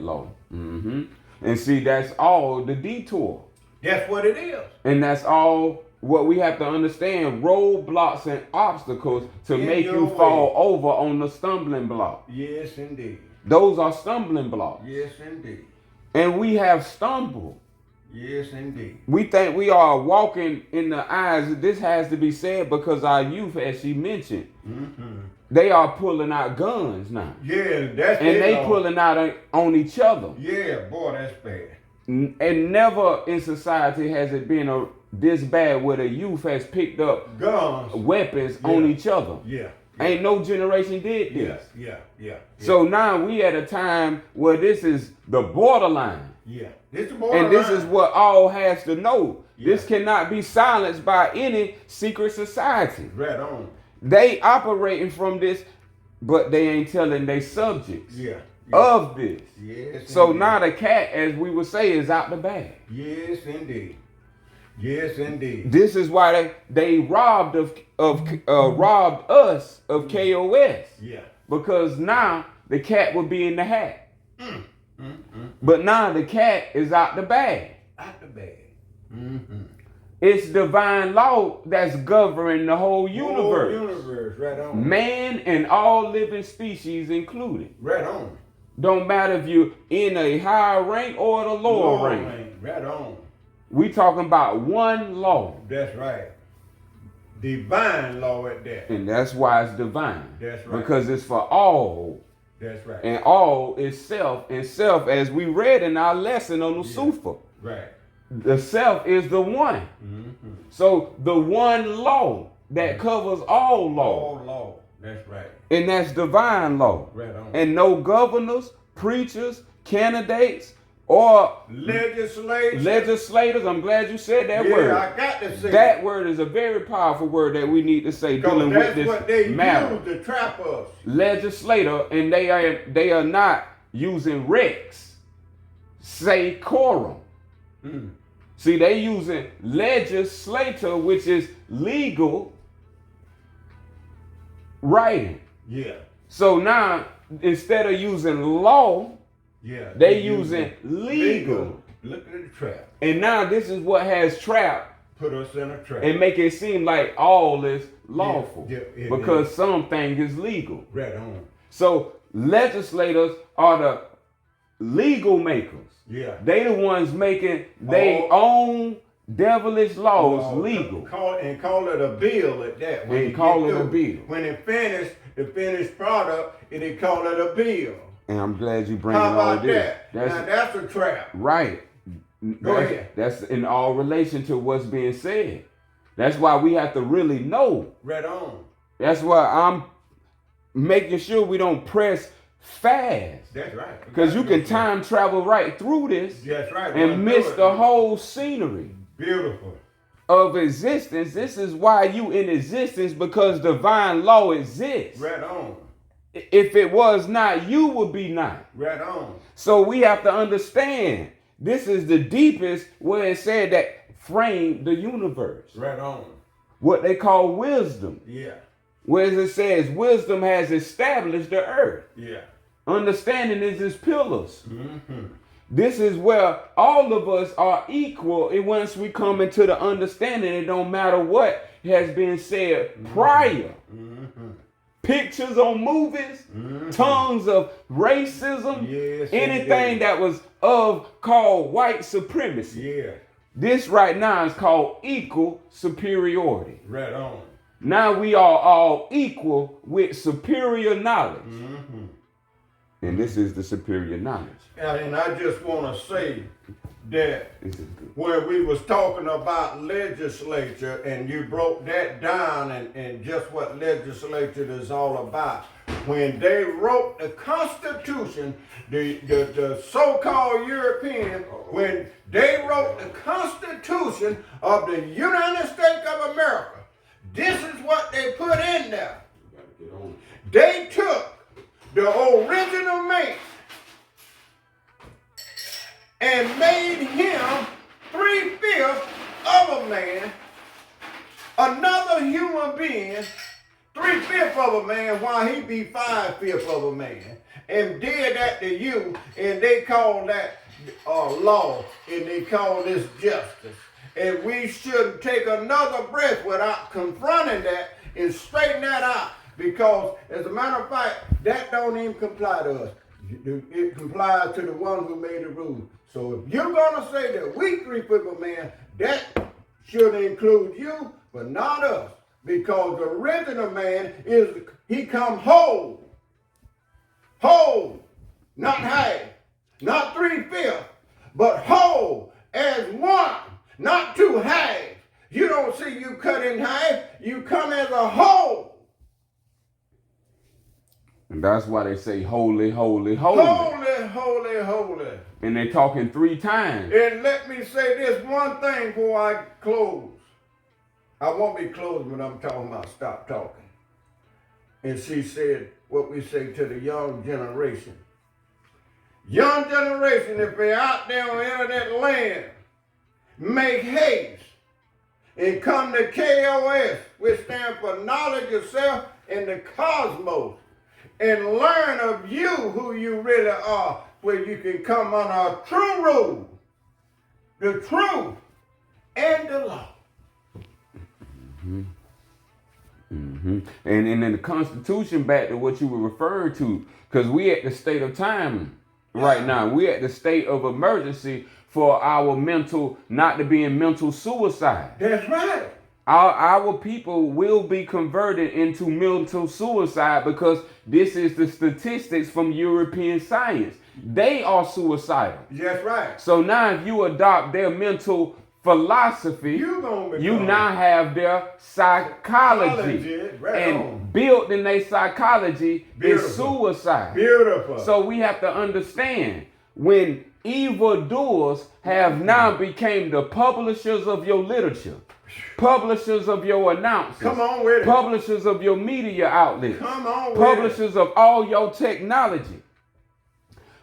law. And see, that's all the detour. That's what it is. And that's all what we have to understand. Roadblocks and obstacles to make you fall over on the stumbling block. Yes, indeed. Those are stumbling blocks. Yes, indeed. And we have stumbled. Yes, indeed. We think we are walking in the eyes. This has to be said because our youth, as she mentioned, they are pulling out guns now. Yeah, that's and they pulling out on each other. Yeah, boy, that's bad. And never in society has it been this bad where the youth has picked up guns, weapons on each other. Yeah. Ain't no generation did this. Yeah. So now we at a time where this is the borderline. Yeah. This is borderline. And this is what all has to know. Yeah. This cannot be silenced by any secret society. Right on. They operating from this, but they ain't telling their subjects of this. Yes. So indeed. now the cat, as we would say, is out the bag. Yes, indeed. Yes, indeed. This is why they robbed robbed us of KOS. Yeah. Because now the cat would be in the hat. But now the cat is out the bag. Out the bag. It's divine law that's governing the whole universe. Whole universe, right on. Man and all living species included. Right on. Don't matter if you're in a higher rank or the lower rank. Right on. We talking about one law. That's right. Divine law at that. And that's why it's divine. That's right. Because it's for all. That's right. And all is self. And self, as we read in our lesson on the Sufa. Right. The self is the one. So the one law that covers all law. All law. That's right. And that's divine law. Right on. And no governors, preachers, candidates, or legislators. I'm glad you said that word. Yeah, I got to say that word is a very powerful word that we need to say dealing with this what they matter. use to trap us. Legislator, and they are not using Rex, say quorum. See, they using legislator, which is legal writing. Yeah. So now instead of using law, they using legal. Look at the trap. And now this is what has trapped. Put us in a trap. And make it seem like all is lawful. Because something is legal. Right on. So legislators are the legal makers. Yeah. They the ones making their own devilish laws legal. Call it a bill at that. And call it a bill. When it finished, the finished product, they call it a bill. And I'm glad you bring all about this. Now that's a trap. Right. Go ahead. That's in all relation to what's being said. That's why we have to really know. Right on. That's why I'm making sure we don't press fast. That's right. Because you can time travel right through this. That's right. And miss the whole scenery. Beautiful. Of existence. This is why you in existence, because divine law exists. Right on. If it was not, you would be not. Right on. So we have to understand this is the deepest where it said that framed the universe. Right on. What they call wisdom. Yeah. Whereas it says wisdom has established the earth. Yeah. Understanding is its pillars. This is where all of us are equal. And once we come into the understanding, it don't matter what has been said prior. Pictures on movies, tongues of racism, anything that was called white supremacy. Yeah. This right now is called equal superiority. Right on. Now we are all equal with superior knowledge. And this is the superior knowledge. And I just want to say that where we was talking about legislature and you broke that down and just what legislature is all about. When they wrote the Constitution, the so-called European, when they wrote the Constitution of the United States of America, this is what they put in there. They took the original man and made him 3/5 of a man, another human being 3/5 of a man, while he be 5/5 of a man. and did that to you, and they call that law, and they call this justice. And we shouldn't take another breath without confronting that and straighten that out. Because, as a matter of fact, that don't even comply to us. It complies to the one who made the rules. So if you're going to say that we 3/5 of man, that should include you, but not us. Because the original man he come whole. Whole. Not half. Not 3/5. But whole as one. Not two halves. You don't see you cut in half. You come as a whole. And that's why they say holy, holy, holy. Holy, holy, holy. And they're talking 3 times. And let me say this one thing before I close. I won't be closing when I'm talking about stop talking. And she said what we say to the young generation. Young generation, if they're out there on the internet land, make haste and come to KOS, which stands for knowledge of self and the cosmos, and learn of you who you really are, where you can come under a true rule, the truth, and the law. Mm-hmm. Mm-hmm. And in the Constitution, back to what you were referring to, because we at the state of time right now. We at the state of emergency for our mental, not to be in mental suicide. That's right. Our people will be converted into mental suicide because this is the statistics from European science. They are suicidal. That's right. So now if you adopt their mental philosophy, you now have their psychology. Right and on. built in their psychology is suicide. Beautiful. So we have to understand when evildoers have now became the publishers of your literature, publishers of your announcements, come on with it, publishers of your media outlets, come on with publishers it, of all your technology.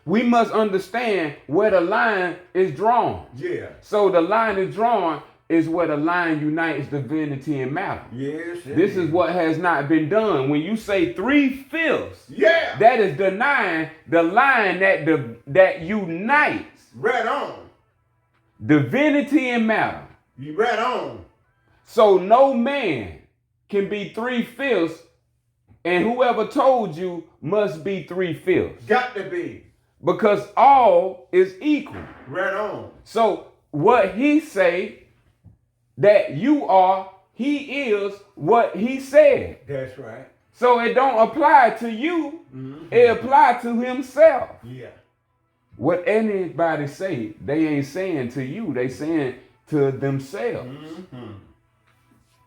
We must understand where the line is drawn. Yeah. So the line is drawn is where the line unites divinity and matter. Yes. This is what has not been done. When you say 3/5, yeah, that is denying the line that unites. Right on. Divinity and matter. You right on. So no man can be 3/5, and whoever told you must be 3/5. Got to be. Because all is equal. Right on. So what he say that you are, he is what he said. That's right. So it don't apply to you. Mm-hmm. It apply to himself. Yeah. What anybody say, they ain't saying to you. They saying to themselves. Mm-hmm.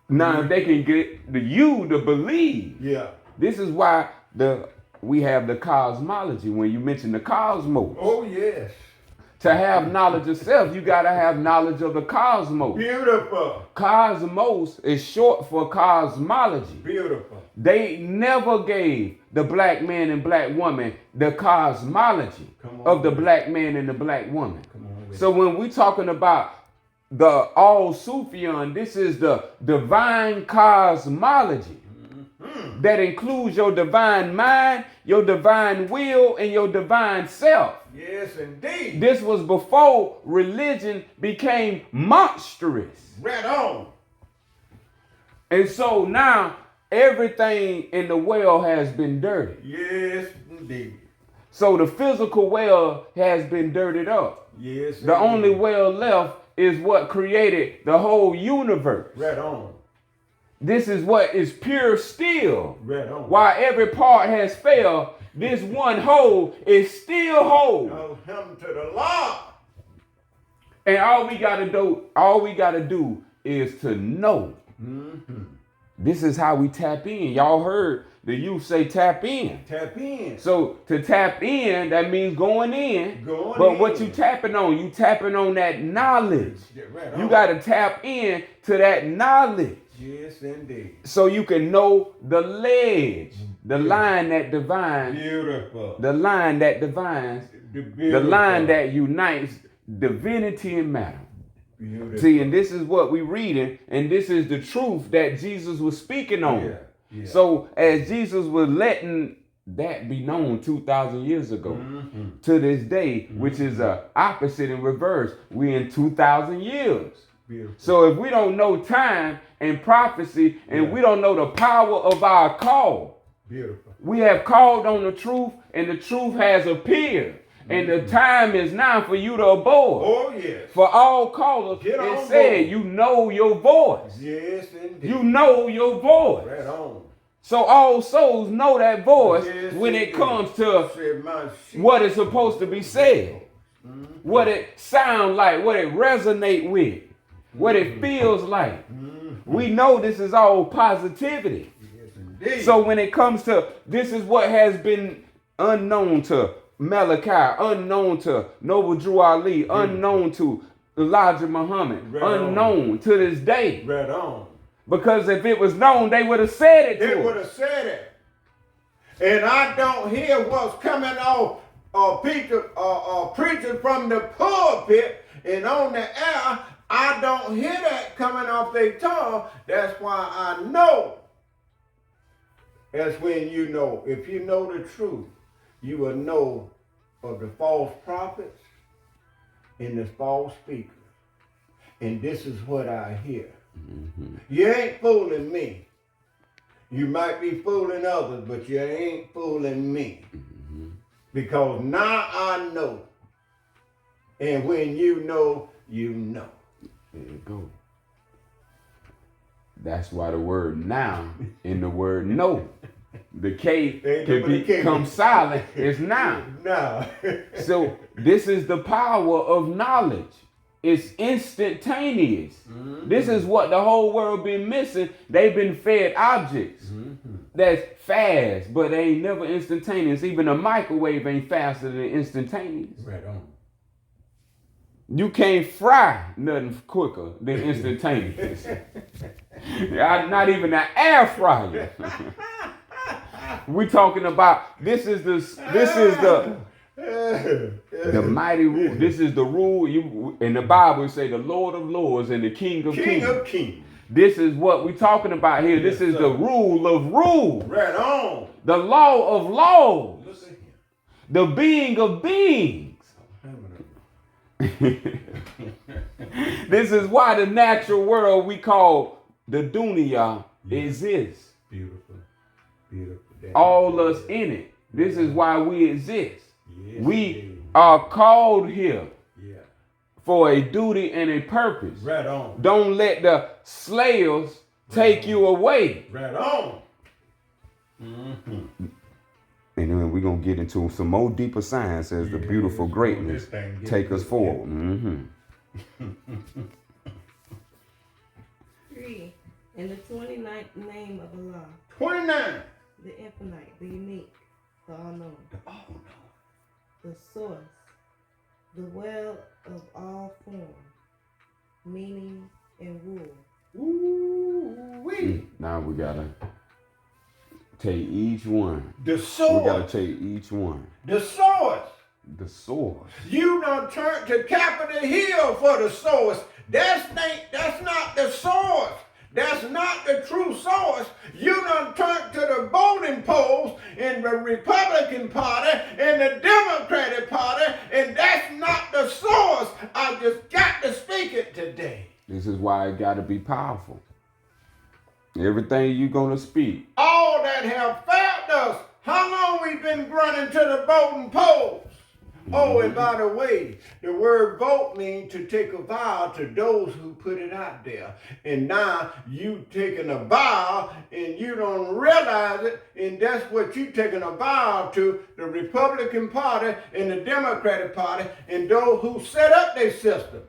Now, if they can get you to believe. Yeah. This is why we have the cosmology. When you mention the cosmos. Oh, yes. To have knowledge of self, you got to have knowledge of the cosmos. Beautiful. Cosmos is short for cosmology. Beautiful. They never gave the black man and black woman the cosmology of the black man and the black woman. So when we're talking about the all Sufyan, this is the divine cosmology. That includes your divine mind, your divine will, and your divine self. Yes, indeed. This was before religion became monstrous. Right on. And so now everything in the well has been dirty. Yes, indeed. So the physical well has been dirtied up. Yes, the indeed. only well left is what created the whole universe. Right on. This is what is pure steel. Right on. While every part has failed, this one whole is still whole. Now him to the law. And all we gotta do is to know. Mm-hmm. This is how we tap in. Y'all heard the youth say tap in. Tap in. So to tap in, that means going in. But what you tapping on? You tapping on that knowledge. Yeah, right on. You gotta tap in to that knowledge. Yes, indeed. So you can know the ledge, the line that divines. Beautiful. The line that divines. The line that unites divinity and matter. Beautiful. See, and this is what we're reading, and this is the truth that Jesus was speaking on. Yeah. So as Jesus was letting that be known 2,000 years ago to this day, which is opposite in reverse. We in 2,000 years. Beautiful. So if we don't know time and prophecy, and we don't know the power of our call, beautiful. We have called on the truth, and the truth has appeared. And the time is now for you to abort. Oh, yes. For all callers, it said, you know your voice. Yes, indeed. You know your voice. Right on. So all souls know that voice when it indeed. comes to what is supposed to be said. What it sounds like, what it resonates with, what it feels like. We know this is all positivity. Yes, indeed. So when it comes to, this is what has been unknown to Malachi, unknown to Noble Drew Ali, unknown to Elijah Muhammad, unknown to this day. Right on. Because if it was known, they would have said it to us. They would have said it. And I don't hear what's coming off preaching from the pulpit and on the air. I don't hear that coming off their tongue. That's why I know. That's when you know. If you know the truth, you will know of the false prophets and the false speakers. And this is what I hear. You ain't fooling me. You might be fooling others, but you ain't fooling me. Because now I know. And when you know, you know. There you go. That's why the word now and the word no. The K can become silent. It's now. Now. So this is the power of knowledge. It's instantaneous. This is what the whole world been missing. They've been fed objects that's fast, but they ain't never instantaneous. Even a microwave ain't faster than instantaneous. Right on. You can't fry nothing quicker than instantaneous. Not even an air fryer. We talking about this is the mighty rule. This is the rule. You in the Bible say the Lord of Lords and the King of Kings. This is what we're talking about here. This is the rule of rules. Right on. The law of laws. Look at him. The being of beings. This is why the natural world we call the dunya exists. Beautiful. Beautiful. All us in it. This is why we exist. Yes, we are called here for a duty and a purpose. Right on. Don't let the slayers take you away. Right on. And then we're going to get into some more deeper science as the beautiful greatness take us forward. 3. In the 29th name of Allah. 29. The infinite, the unique, the all-knowing. The source, the well of all form, meaning, and rule. Ooh-wee. Now we got to take each one. The source. We got to take each one. The source. The source. You done turned to Capitol Hill for the source. That's not the source. That's not the true source. You done turned to the voting polls in the Republican Party and the Democratic Party, and that's not the source. I just got to speak it today. This is why it got to be powerful. Everything you're going to speak. All that have failed us. How long we been running to the voting polls? Oh, and by the way, the word vote means to take a vow to those who put it out there. And now you taking a vow and you don't realize it, and that's what you taking a vow to the Republican Party and the Democratic Party and those who set up their system.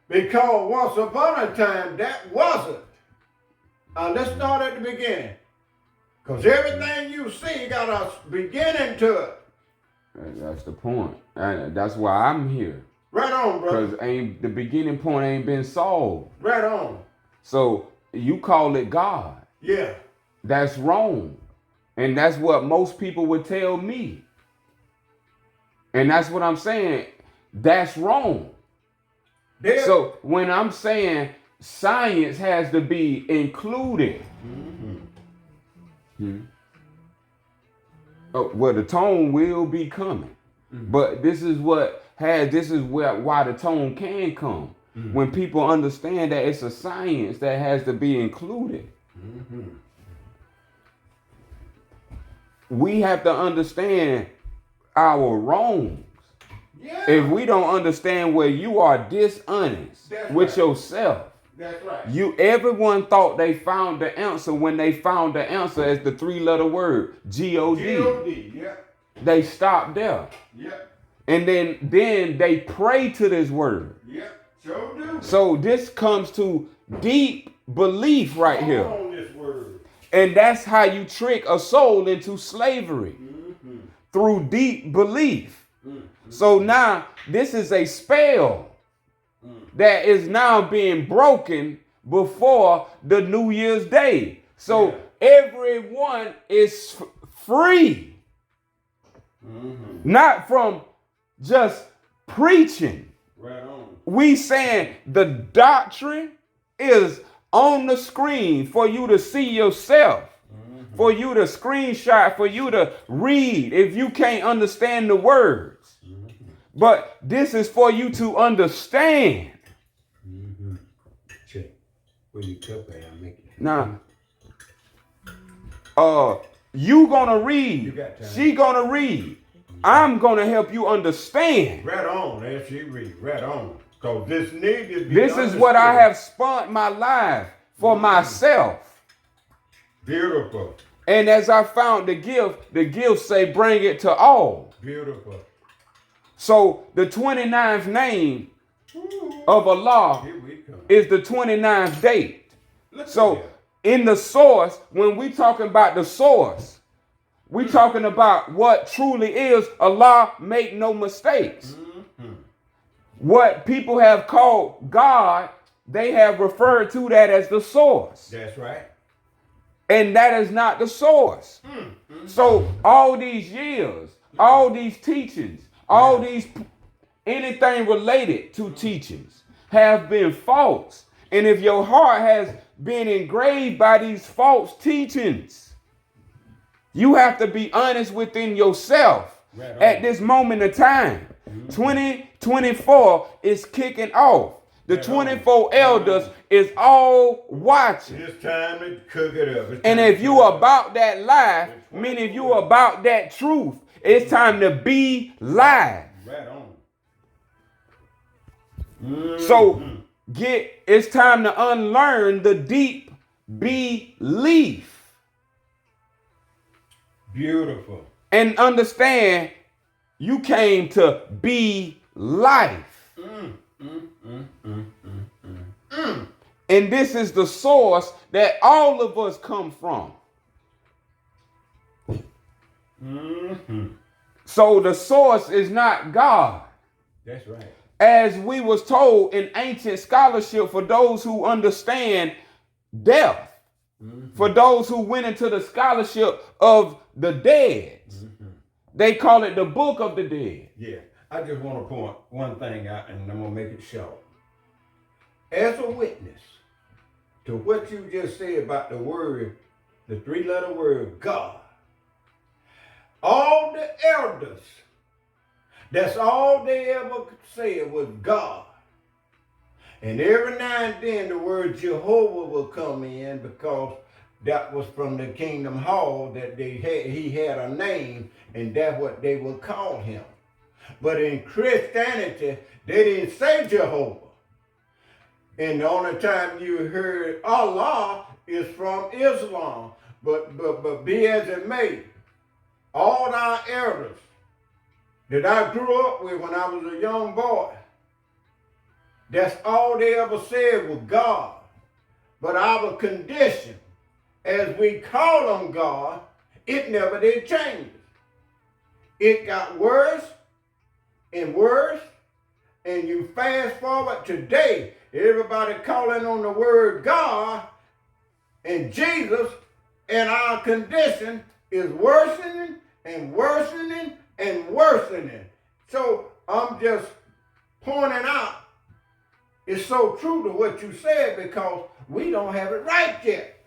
Because once upon a time, that wasn't. Let's start at the beginning. Because everything you see got a beginning to it. That's the point. That's why I'm here. Right on, brother. Because the beginning point ain't been solved. Right on. So you call it God. Yeah. That's wrong. And that's what most people would tell me. And that's what I'm saying. That's wrong. So when I'm saying science has to be included. Well, the tone will be coming. But this is why the tone can come. When people understand that it's a science that has to be included. We have to understand our wrongs. Yeah. If we don't understand where you are dishonest with yourself. That's right. Everyone thought they found the answer when they found the answer as the 3-letter word, G-O-D. G-O-D, yeah. They stopped there. Yeah. And then they pray to this word. Yeah, sure do. So this comes to deep belief right here. On this word. And that's how you trick a soul into slavery. Through deep belief. So now this is a spell that is now being broken before the New Year's Day. So everyone is free. Not from just preaching. Right on. We saying the doctrine is on the screen for you to see yourself. For you to screenshot, for you to read if you can't understand the words. But this is for you to understand. Check. Where you cup at, I make it. Now, you gonna read. She gonna read. I'm gonna help you understand. Right on, as she read. Right on. Because this need to be This is understood. what I have spent my life for myself. Beautiful. And as I found the gift say, bring it to all. Beautiful. So the 29th name of Allah Here we come. is the 29th date. Look So here. in the source, when we talking about the source, we talking about what truly is. Allah make no mistakes. What people have called God, they have referred to that as the source. That's right. And that is not the source. So all these years, all these teachings, all these, anything related to teachings have been false. And if your heart has been engraved by these false teachings, you have to be honest within yourself at this moment of time. 2024 is kicking off. The 24 elders is all watching. It's time to cook it up. And if you about that life, meaning if you about that truth, it's time to be live. Right on. So it's time to unlearn the deep belief. Beautiful. And understand you came to be life. And this is the source that all of us come from. So the source is not God. That's right. As we was told in ancient scholarship, for those who understand death, for those who went into the scholarship of the dead, they call it the book of the dead. Yeah. I just want to point one thing out, and I'm going to make it short. As a witness to what you just said about the word, the 3-letter word, God, all the elders, that's all they ever said was God. And every now and then the word Jehovah will come in because that was from the Kingdom Hall that he had a name, and that's what they would call him. But in Christianity, they didn't say Jehovah. And the only time you heard Allah is from Islam. But be as it may, all our elders that I grew up with when I was a young boy, that's all they ever said was God. But our condition, as we call them God, it never did change. It got worse and worse. And you fast forward today, everybody calling on the word God and Jesus, and our condition is worsening and worsening and worsening. So I'm just pointing out, it's so true to what you said because we don't have it right yet.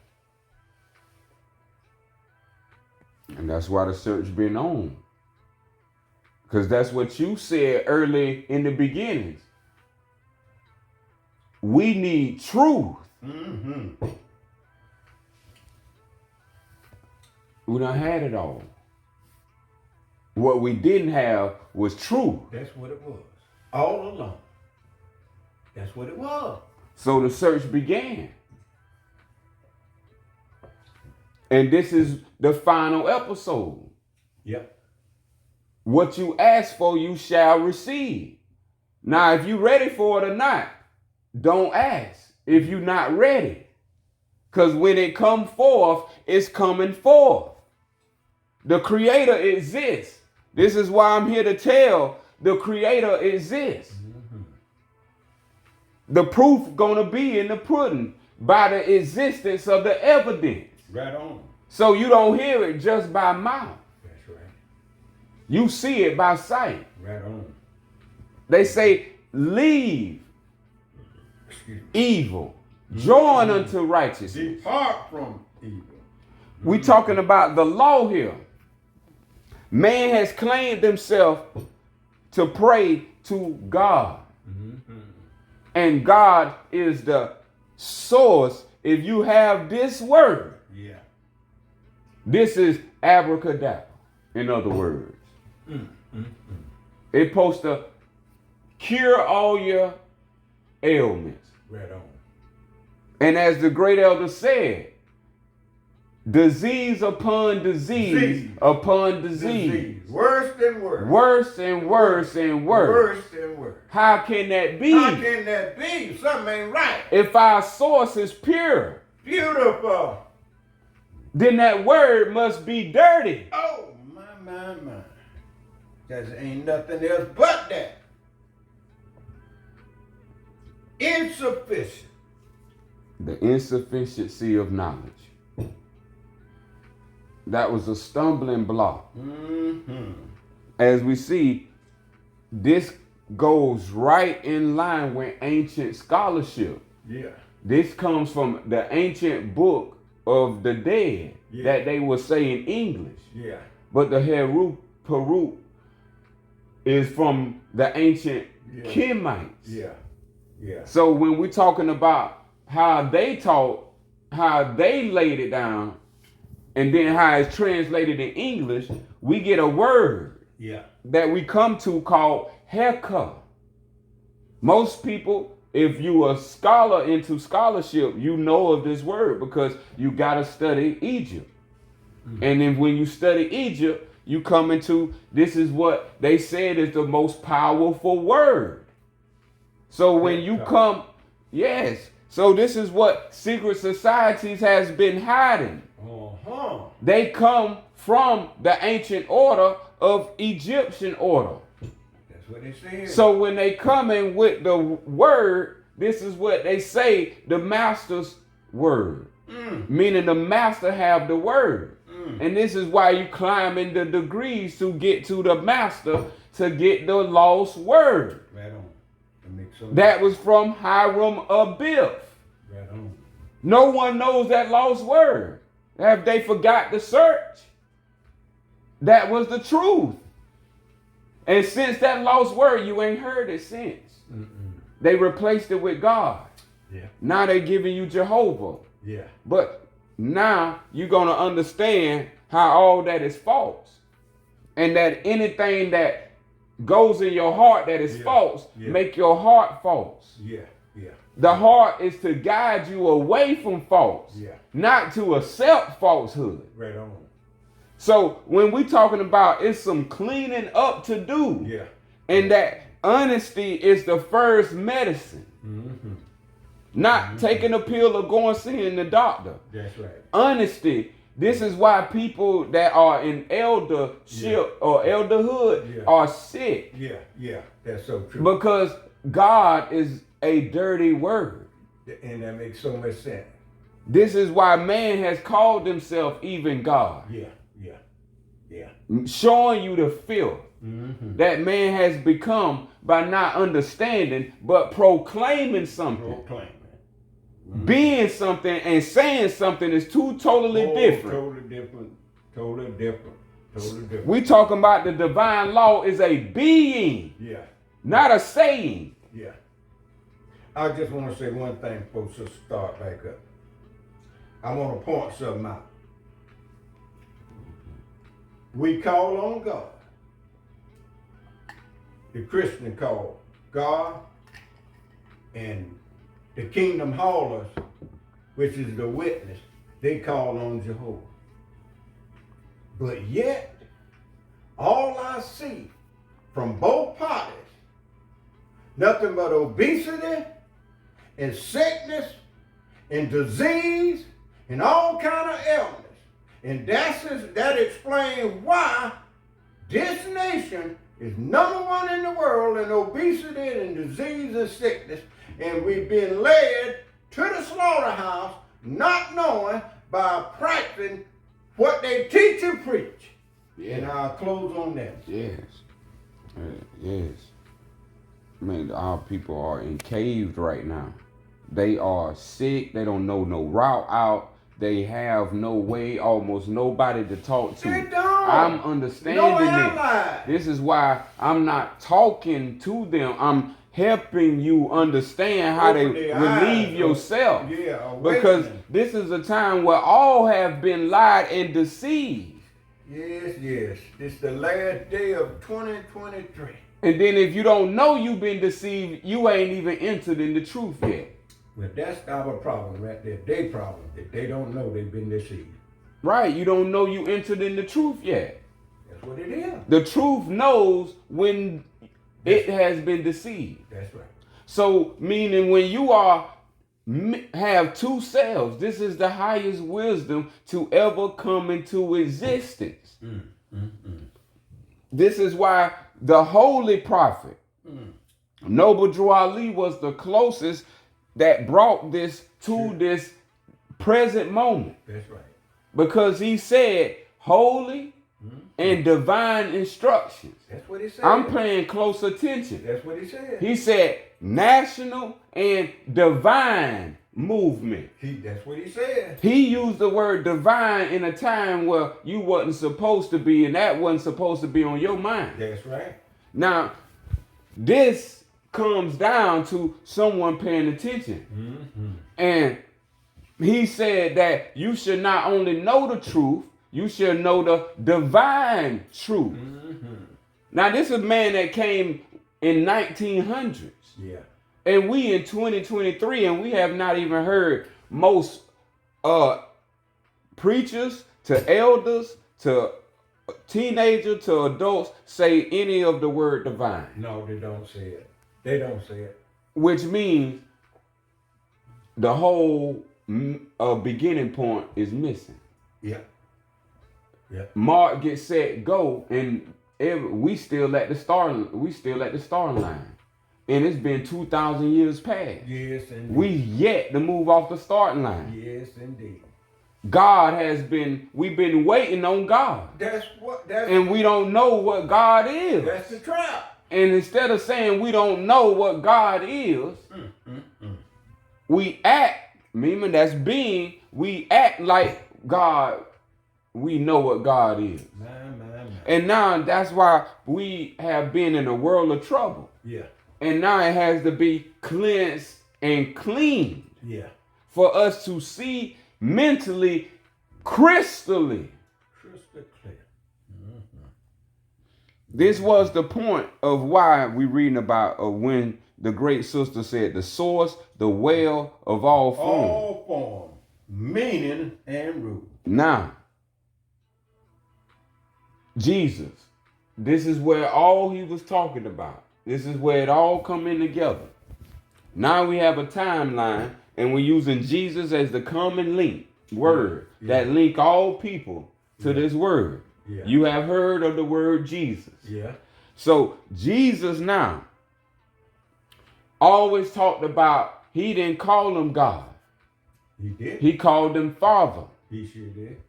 And that's why the search been on. Because that's what you said early in the beginnings. We need truth. Mm-hmm. We done had it all. What we didn't have was truth. That's what it was. All along. That's what it was. So the search began. And this is the final episode. Yep. What you ask for, you shall receive. Now, if you're ready for it or not, don't ask if you're not ready. Because when it comes forth, it's coming forth. The Creator exists. This is why I'm here to tell the Creator exists. Mm-hmm. The proof gonna be in the pudding by the existence of the evidence. Right on. So you don't hear it just by mouth. That's right. You see it by sight. Right on. They say, leave evil, join unto righteousness. Depart from evil. We talking about the law here. Man has claimed himself to pray to God. Mm-hmm. And God is the source. If you have this word, yeah, this is abracadabra, in other words. It's supposed to cure all your ailments. Right on. And as the great elder said, disease upon disease upon disease. Worse than worse. Worse and worse and worse. Worse and worse. How can that be? How can that be? Something ain't right. If our source is pure, beautiful, then that word must be dirty. Oh, my. There ain't nothing else but that. Insufficient. The insufficiency of knowledge. That was a stumbling block. Mm-hmm. As we see, this goes right in line with ancient scholarship. Yeah. This comes from the ancient book of the dead that they will say in English. Yeah. But the Perut is from the ancient Kemites. Yeah. Yeah. So when we're talking about how they taught, how they laid it down, and then how it's translated in English, we get a word that we come to called heka. Most people, if you a scholar into scholarship, you know of this word because you got to study Egypt. Mm-hmm. And then when you study Egypt, you come into, this is what they said is the most powerful word. So when you come, so this is what secret societies has been hiding. Uh-huh. They come from the ancient order of Egyptian order. That's what they say. So when they come in with the word, this is what they say, the master's word. Meaning the master have the word. And this is why you climb in the degrees to get to the master, to get the lost word. Right on. That was from Hiram Abiff. Right on. No one knows that lost word. Have they forgot to search? That was the truth. And since that lost word, you ain't heard it since. Mm-mm. They replaced it with God. Yeah. Now they giving you Jehovah. Yeah. But now you're going to understand how all that is false. And that anything that goes in your heart that is false, make your heart false. Yeah. Yeah. The heart is to guide you away from false, not to accept falsehood. Right on. So when we talking about it's some cleaning up to do, and that honesty is the first medicine. Mm-hmm. Not taking a pill or going seeing the doctor. That's right. Honesty. This is why people that are in eldership or elderhood are sick. Yeah, that's so true. Because God is a dirty word. And that makes so much sense. This is why man has called himself even God. Yeah. Showing you the filth that man has become by not understanding, but proclaiming something. Being something and saying something is two totally different. Totally different. Totally different. We talking about the divine law is a being, Yeah. not a saying. Yeah. I just want to say one thing before Sister start back up. I want to point something out. We call on God. The Christian call God, and the kingdom haulers, which is the witness, they call on Jehovah. But yet, all I see from both parties, nothing but obesity and sickness and disease and all kind of ailments. And that explains why this nation is number one in the world in obesity and disease and sickness. And we've been led to the slaughterhouse not knowing by practicing what they teach and preach. Yeah. And I'll close on that. Yes. Yes. Man, our people are encaged right now. They are sick. They don't know no route out. They have no way, almost nobody to talk to. They don't. I'm understanding it. This is why I'm not talking to them. I'm helping you understand how to relieve yourself. Yeah, because this is a time where all have been lied and deceived. Yes, yes. It's the last day of 2023. And then if you don't know you've been deceived, you ain't even entered in the truth yet. Well, that's our problem right there. Their problem, that they don't know they've been deceived. Right, you don't know you entered in the truth yet. That's what it is. The truth knows when it has been deceived. That's right. So, meaning when you have two selves, this is the highest wisdom to ever come into existence. This is why the holy prophet, Noble Drew Ali, was the closest that brought this to this present moment. That's right. Because he said holy and divine instructions. That's what he said. I'm paying close attention. That's what he said. He said national and divine movement. That's what he said. He used the word divine in a time where you wasn't supposed to be, and that wasn't supposed to be on your mind. That's right. Now, this comes down to someone paying attention. And he said that you should not only know the truth, you should know the divine truth. Now, this is a man that came in 1900s. Yeah. And we in 2023, and we have not even heard most preachers to elders to teenagers to adults say any of the word divine. No, they don't say it. They don't say it. Which means the whole beginning point is missing. Yeah. Yeah. Mark, get set, go, and we still at the starting line. And it's been 2,000 years past. Yes, indeed. We yet to move off the starting line. Yes, indeed. We've been waiting on God. And we don't know what God is. That's the trap. And instead of saying we don't know what God is, we act, meaning that's being, we act like God, we know what God is. And now that's why we have been in a world of trouble. Yeah. And now it has to be cleansed and cleaned. Yeah. For us to see mentally, crystally. Crystal clear. This was the point of why we reading about when the great sister said the source, the well of all form. All form, meaning and root. Now, Jesus, this is where all he was talking about. This is where it all come in together. Now we have a timeline, and we're using Jesus as the common word that link all people to this word. Yeah. You have heard of the word Jesus. Yeah. So Jesus now always talked about, he didn't call him God. He did. He called him Father. He sure did.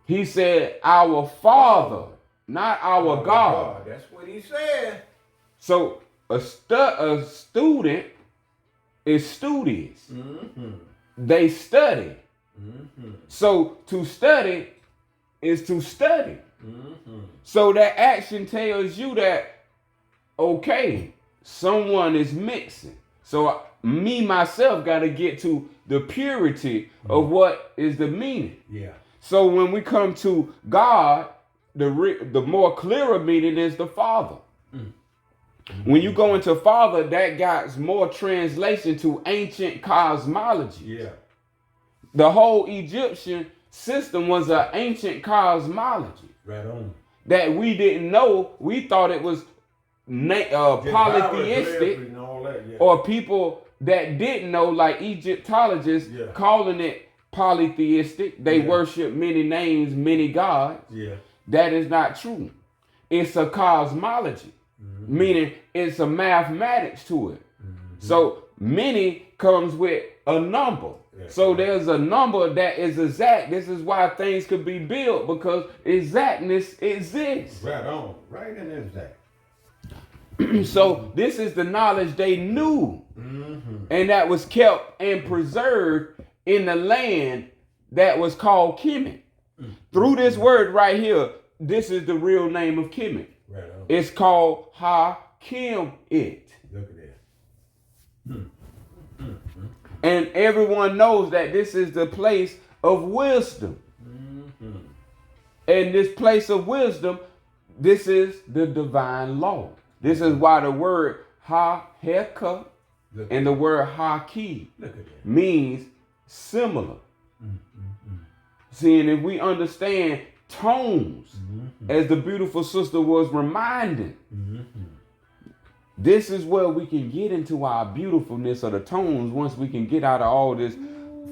He said our Father, not our God. That's what he said. So a student is studious. They study. So to study is to study. Mm-hmm. So that action tells you that, okay, someone is mixing. So me, myself, got to get to the purity of what is the meaning. Yeah. So when we come to God, the more clearer meaning is the Father. Mm-hmm. When you go into Father, that got more translation to ancient cosmology. Yeah. The whole Egyptian system was an ancient cosmology. Right on. That we didn't know. We thought it was polytheistic, and all that, yeah. or people that didn't know, like Egyptologists, calling it polytheistic. They worship many names, many gods. Yeah. That is not true. It's a cosmology, meaning it's a mathematics to it. So many comes with a number. So there's a number that is exact. This is why things could be built, because exactness exists. Right on. Right and exact. So this is the knowledge they knew. And that was kept and preserved in the land that was called Kemet. Through this word right here, this is the real name of Kemet. Right on. It's called Ha-Kim-It. Look at that. And everyone knows that this is the place of wisdom. And this place of wisdom, this is the divine law. This is why the word Ha-Heka and the word Ha-Ki means similar. See, and if we understand tones, as the beautiful sister was reminding, this is where we can get into our beautifulness of the tones once we can get out of all this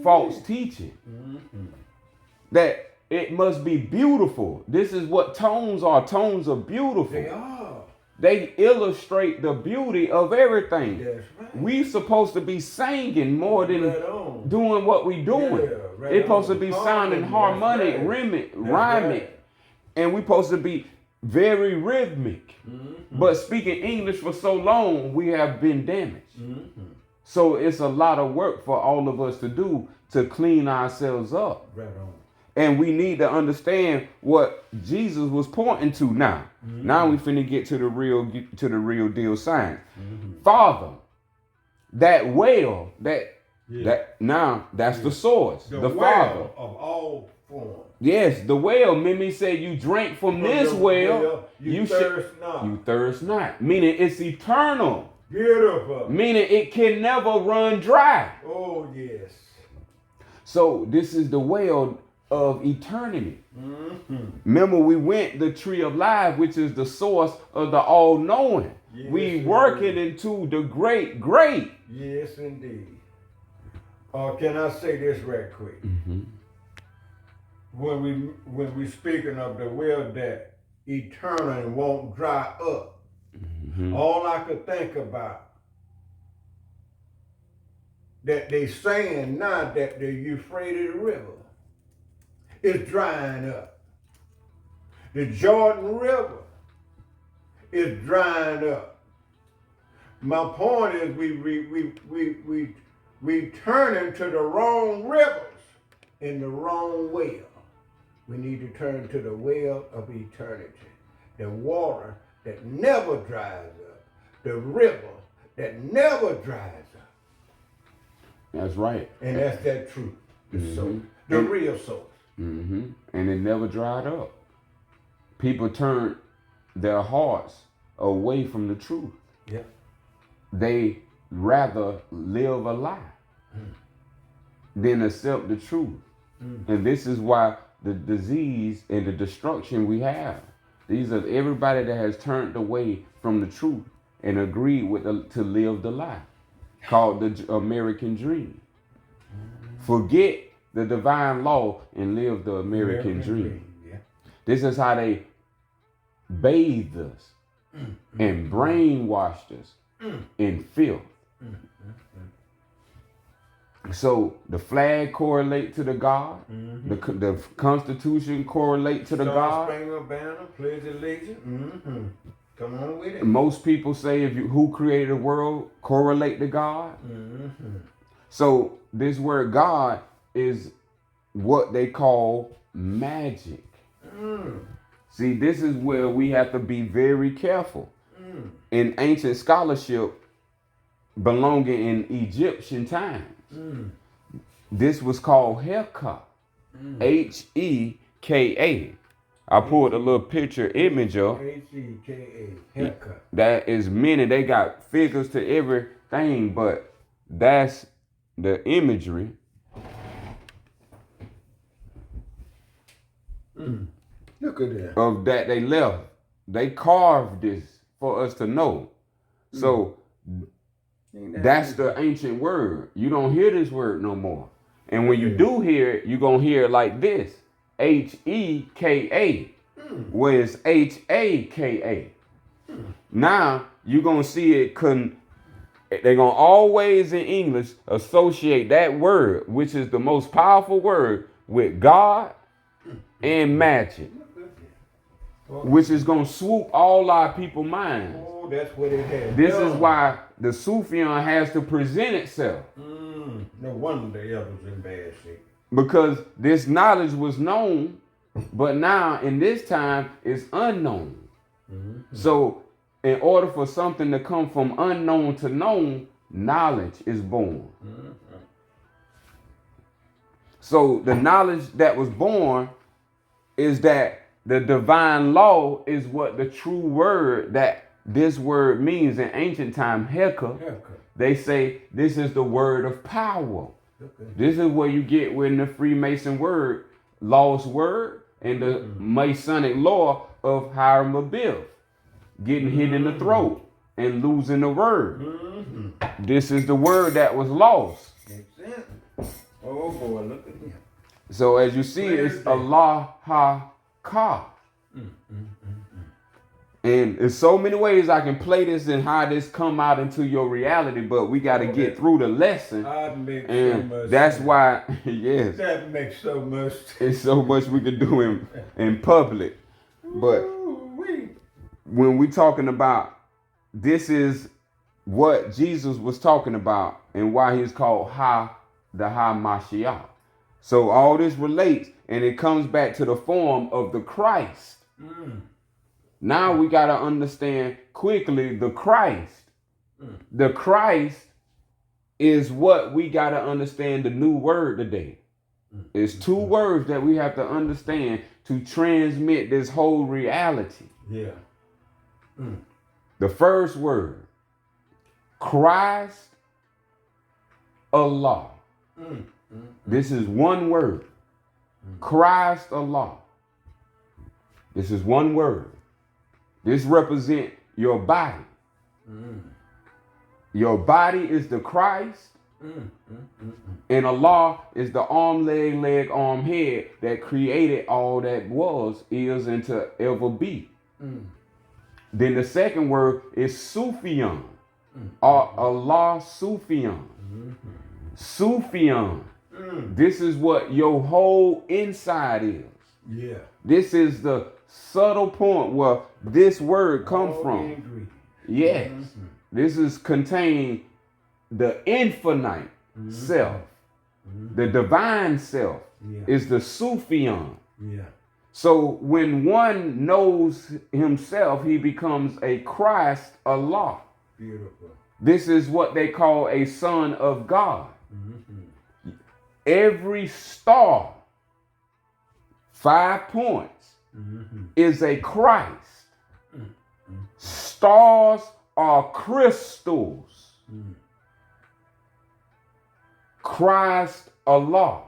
false teaching. That it must be beautiful. This is what tones are. Tones are beautiful. They are. They illustrate the beauty of everything. That's right. We supposed to be singing more than doing what we doing. It's supposed to be sounding harmonic, rhyming. And we supposed to be very rhythmic. But speaking English for so long, we have been damaged. So it's a lot of work for all of us to do to clean ourselves up. Right on. And we need to understand what Jesus was pointing to now. Now we finna get to the real deal science. Father, that well, that's the source. The well Father of all forms. Yes, the well. Mimi said you drank from this well, you thirst not. You thirst not. Meaning it's eternal. Beautiful. Meaning it can never run dry. Oh, yes. So this is the well of eternity. Remember, we went the tree of life, which is the source of the all-knowing. Yes, we working into the great. Yes, indeed. Can I say this right quick? When we speaking of the well that eternal and won't dry up, all I could think about that they saying now that the Euphrates River is drying up. The Jordan River is drying up. My point is we turning to the wrong rivers in the wrong well. We need to turn to the well of eternity, the water that never dries up, the river that never dries up. That's right. And that's that truth, the source, the real source. And it never dried up. People turned their hearts away from the truth. Yeah. They rather live a lie than accept the truth. And this is why the disease and the destruction we have. These are everybody that has turned away from the truth and agreed with to live the lie, called the American dream. Forget the divine law and live the American dream. Yeah. This is how they bathed us and brainwashed us in filth. So the flag correlate to the God, the Constitution correlate to the God. Star-Spangled Banner, pledge allegiance. Come on with it. Most people say who created the world correlate to God. So this word God is what they call magic. See, this is where we have to be very careful. In ancient scholarship belonging in Egyptian times, this was called Heka. Heka. I pulled a little picture image of. Heka. Heka. That is many. They got figures to everything, but that's the imagery. Look at that. Of that they left. They carved this for us to know. So that's the ancient word. You don't hear this word no more. And when you do hear it, you're going to hear it like this. Heka. Where it's Haka. Now you're going to see it. They're going to always in English associate that word, which is the most powerful word, with God and magic, which is going to swoop all our people's minds. Oh, that's what it has. This is why the Sufyan has to present itself. No wonder the elders in bad shape. Because this knowledge was known, but now in this time it's unknown. So in order for something to come from unknown to known, knowledge is born. So the knowledge that was born is that the divine law is what the true word that this word means in ancient time, Heka. They say this is the word of power. This is where you get when the Freemason word, lost word, and the Masonic law of Hiram Abiff, getting hit in the throat and losing the word. This is the word that was lost. Makes sense. Oh boy, look at him. So as you see, it's Allah Ha-Ka. And there's so many ways I can play this and how this come out into your reality, but we got to get through the lesson. And that's why, yes. That makes so much sense. It's so much we can do in public. But when we talking about, this is what Jesus was talking about and why he's called the Ha-Mashiach. So all this relates, and it comes back to the form of the Christ. Now we got to understand quickly the Christ. The Christ is what we got to understand the new word today. It's two words that we have to understand to transmit this whole reality. Yeah. The first word, Christ Allah. This is one word. Christ Allah. This is one word. This represents your body. Your body is the Christ. And Allah is the arm, leg, arm, head that created all that was, is, and to ever be. Then the second word is Sufyan. Allah Sufyan. Sufyan. This is what your whole inside is. Yeah. This is the subtle point where this word comes from. Yes. This is contained the infinite self. The divine self is the Sufyan. Yeah. So when one knows himself, he becomes a Christ Allah. Beautiful. This is what they call a son of God. Every star, 5 points, is a Christ. Stars are crystals. Christ Allah.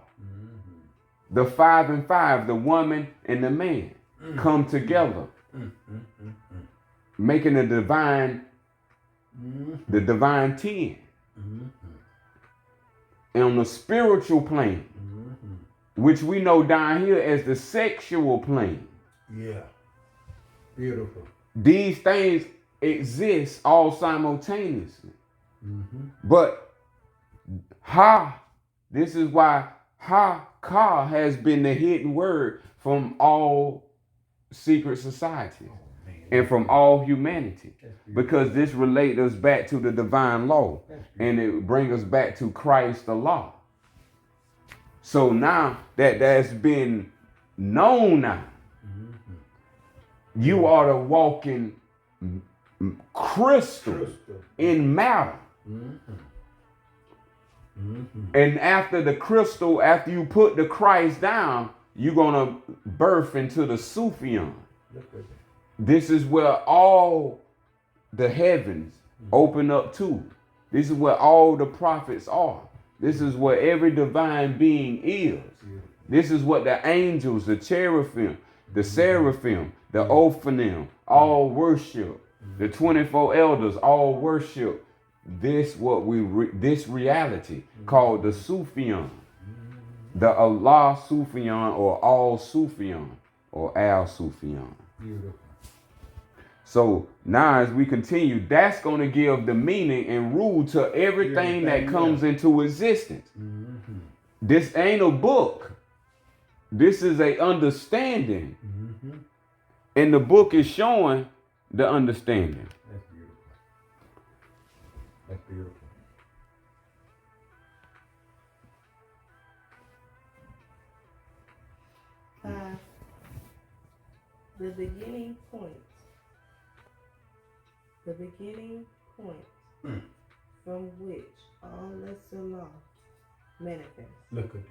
The 5 and 5, the woman and the man, come together, making the divine 10. And on the spiritual plane, which we know down here as the sexual plane. Yeah. Beautiful. These things exist all simultaneously. But this is why Ha-Ka has been the hidden word from all secret societies and from all humanity. Because this relates us back to the divine law. And it brings us back to Christ the law. So now that that's been known now, You are the walking crystal in matter. And after the crystal, after you put the Christ down, you're going to birth into the Sufyan. This is where all the heavens open up to. This is where all the prophets are. This is where every divine being is. This is what the angels, the cherubim, the seraphim, the Ophanim, all worship. The 24 elders all worship this this reality called the Sufyan. The Allah Sufyan or Al Sufyan or Al Sufyan. So now as we continue, that's going to give the meaning and rule to everything that comes into existence. This ain't a book. This is a understanding. And the book is showing the understanding. That's beautiful. That's beautiful. The beginning point. The beginning point from which all lesser law manifests. Look at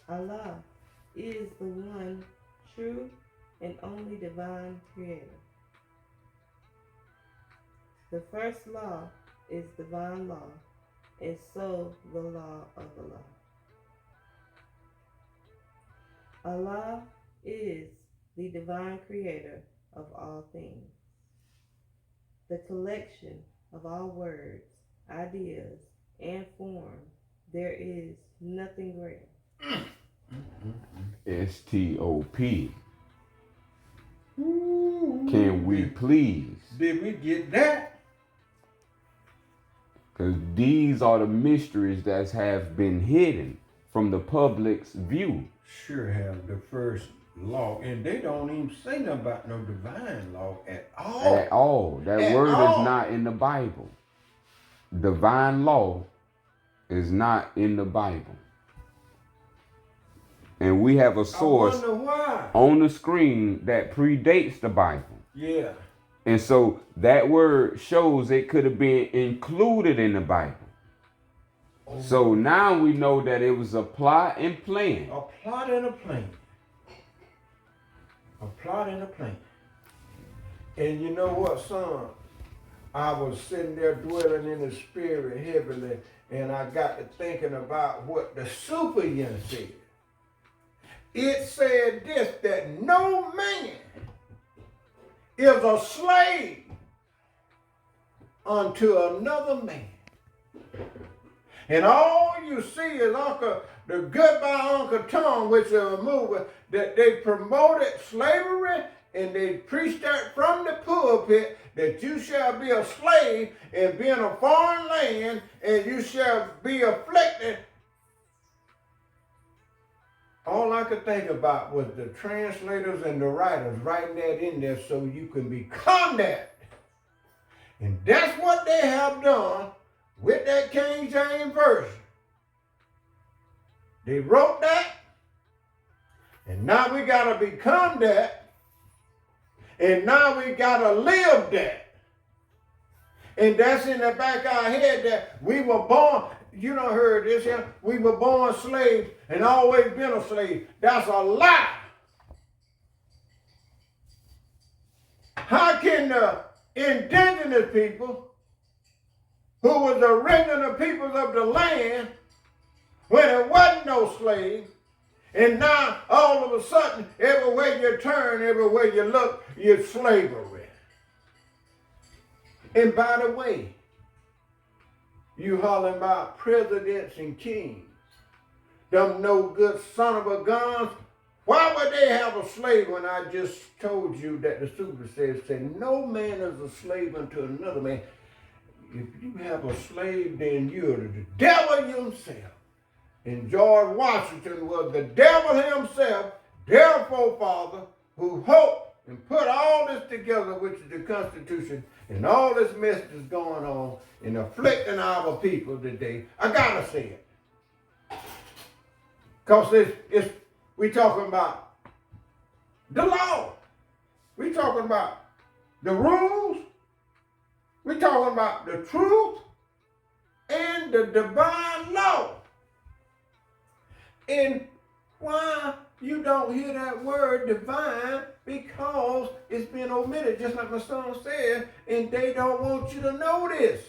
that. Allah is the one true and only divine creator. The first law is divine law, and so the law of Allah. Allah is the divine creator of all things, the collection of all words, ideas, and forms. There is nothing greater. STOP. Can we please? Did we get that? Because these are the mysteries that have been hidden from the public's view. Sure have the first law, and they don't even say nothing about no divine law at all. At all. That At word all. is not in the Bible. Divine law is not in the Bible. And we have a source I wonder why. on the screen that predates the Bible. Yeah. And so that word shows it could have been included in the Bible. So now we know that it was a plot and plan. A plot and a plan. A plot and a plan. And you know what, son? I was sitting there dwelling in the spirit heavily, and I got to thinking about what the Superyan said. It said this, that no man is a slave unto another man. And all you see is the Goodbye Uncle Tom, which is a movie that they promoted slavery, and they preached that from the pulpit that you shall be a slave and be in a foreign land, and you shall be afflicted. All I could think about was the translators and the writers writing that in there so you can become that. And that's what they have done with that King James Version. They wrote that, and now we got to become that, and now we got to live that. And that's in the back of our head that we were born, you done heard this here, we were born slaves and always been a slave. That's a lie. How can the indigenous people, who was the original peoples of the land, when there wasn't no slave, and now all of a sudden, everywhere you turn, everywhere you look, you're slavery. And by the way, you hollering about presidents and kings, them no good son of a guns. Why would they have a slave when I just told you that the super said no man is a slave unto another man? If you have a slave, then you're the devil himself. And George Washington was the devil himself, their forefather, who hoped and put all this together, which is the Constitution, and all this mess that's going on and afflicting our people today. I gotta say it. Because We talking about the law. We talking about the rules. We talking about the truth and the divine law. And why you don't hear that word divine? Because it's been omitted, just like my son said, and they don't want you to know this.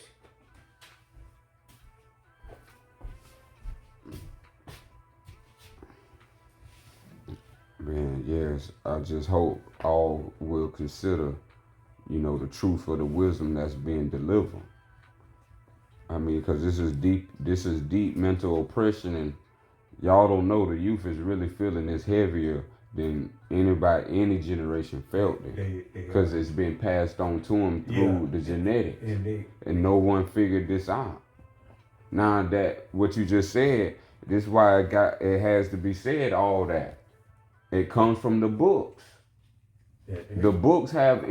Man, yes, I just hope all will consider, the truth of the wisdom that's being delivered. I mean, because this is deep mental oppression, and y'all don't know the youth is really feeling this heavier than any generation felt it, because it's been passed on to them through the genetics, and no one figured this out. Now that what you just said, this is why it has to be said. All that it comes from the books. The books have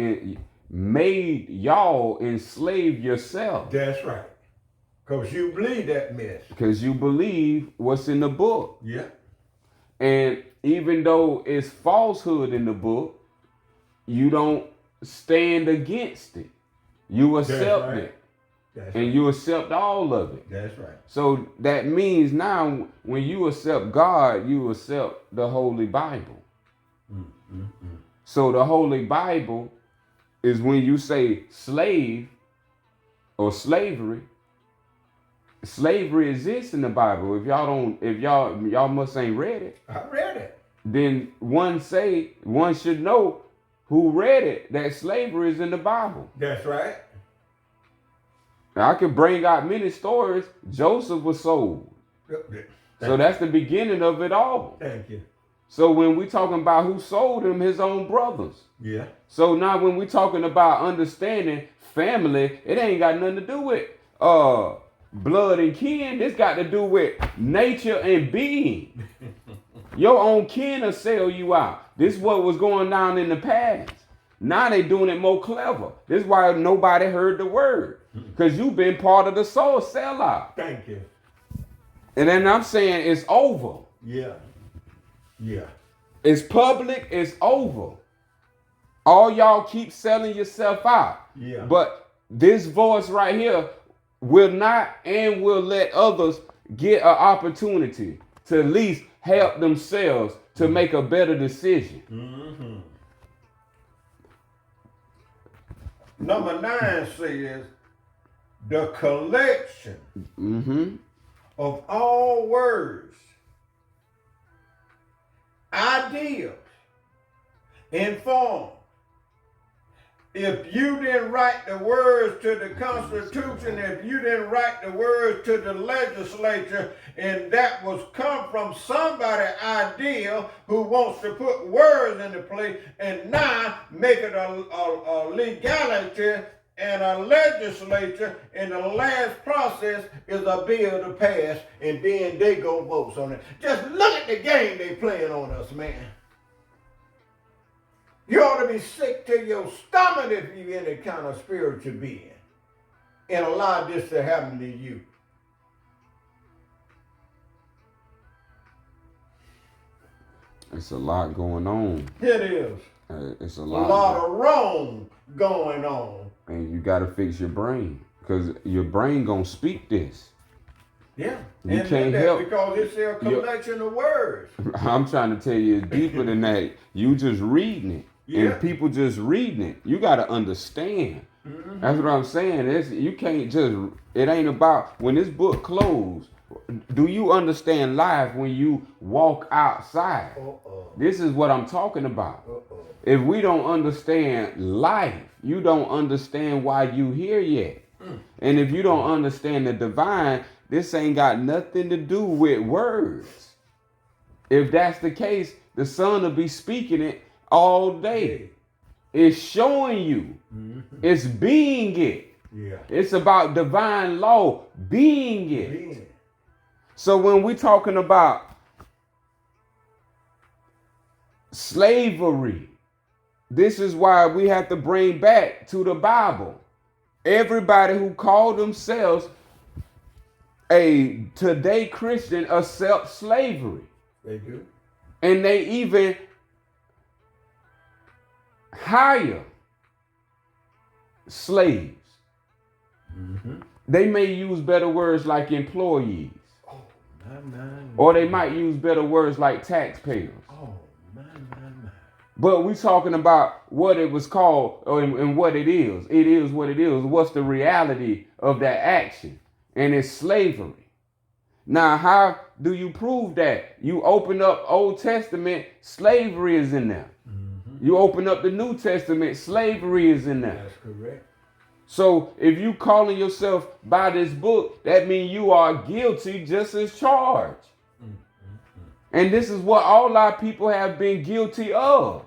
made y'all enslave yourself. That's right. Because you believe that mess. Because you believe what's in the book. Yeah. And even though it's falsehood in the book, you don't stand against it. You accept it. And you accept all of it. That's right. So that means now when you accept God, you accept the Holy Bible. So the Holy Bible is when you say slave or slavery. Slavery exists in the Bible. If y'all must ain't read it. I read it. Then one should know who read it, that slavery is in the Bible. That's right. Now, I can bring out many stories. Joseph was sold. So that's the beginning of it all. Thank you. So when we talking about who sold him, his own brothers. Yeah. So now when we talking about understanding family, it ain't got nothing to do with blood and kin. This got to do with nature and being. Your own kin will sell you out. This is what was going down in the past. Now they doing it more clever. This is why nobody heard the word. Because you've been part of the soul sellout. Thank you. And then I'm saying it's over. Yeah. Yeah. It's public, it's over. All y'all keep selling yourself out. Yeah. But this voice right here will not and will let others get an opportunity to at least help themselves to make a better decision. Mm-hmm. Number 9 says, the collection of all words, ideas, and forms. If you didn't write the words to the Constitution, if you didn't write the words to the legislature, and that was come from somebody's idea who wants to put words into place and now make it a legality and a legislature, and the last process is a bill to pass, and then they go vote on it. Just look at the game they playing on us, man. You ought to be sick to your stomach if you're any kind of spiritual being and allow this to happen to you. It's a lot going on. It is. It's a A lot of wrong going on. And you got to fix your brain, because your brain going to speak this. Yeah. You and can't help. Because it's a collection of words. I'm trying to tell you, it's deeper than that. You just reading it. Yeah. And people just reading it. You got to understand. Mm-hmm. That's what I'm saying. You can't just, it ain't about, when this book closed, do you understand life when you walk outside? This is what I'm talking about. If we don't understand life, you don't understand why you here yet. And if you don't understand the divine, this ain't got nothing to do with words. If that's the case, the Son will be speaking it all day. It's showing you. It's being it. Yeah. It's about divine law, being it. So when we're talking about slavery, this is why we have to bring back to the Bible. Everybody who call themselves a today Christian accepts slavery. They do. And they even hire slaves. They may use better words like employees. Or they might use better words like taxpayers. But we're talking about what it was called and what it is. It is what it is. What's the reality of that action? And it's slavery. Now, how do you prove that? You open up Old Testament, slavery is in there. You open up the New Testament, slavery is in there. That's correct. So if you calling yourself by this book, that means you are guilty just as charged. And this is what all our people have been guilty of.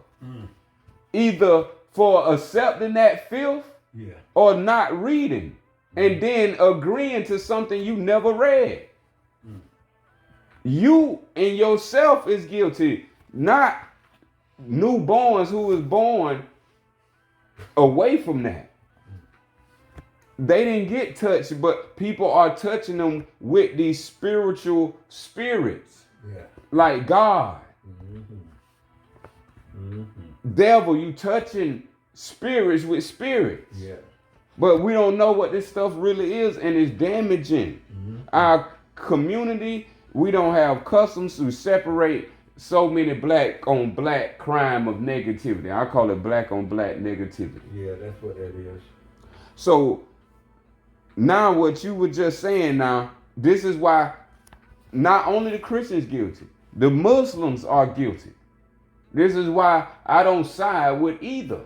Either for accepting that filth or not reading and then agreeing to something you never read. You and yourself is guilty, not newborns who was born away from that. They didn't get touched, but people are touching them with these spiritual spirits, like God. Devil, you touching spirits with spirits. But we don't know what this stuff really is, and it's damaging our community. We don't have customs to separate so many black on black crime of negativity. I call it black on black negativity. Yeah, that's what that is. So now what you were just saying now, this is why not only the Christians guilty, the Muslims are guilty. This is why I don't side with either.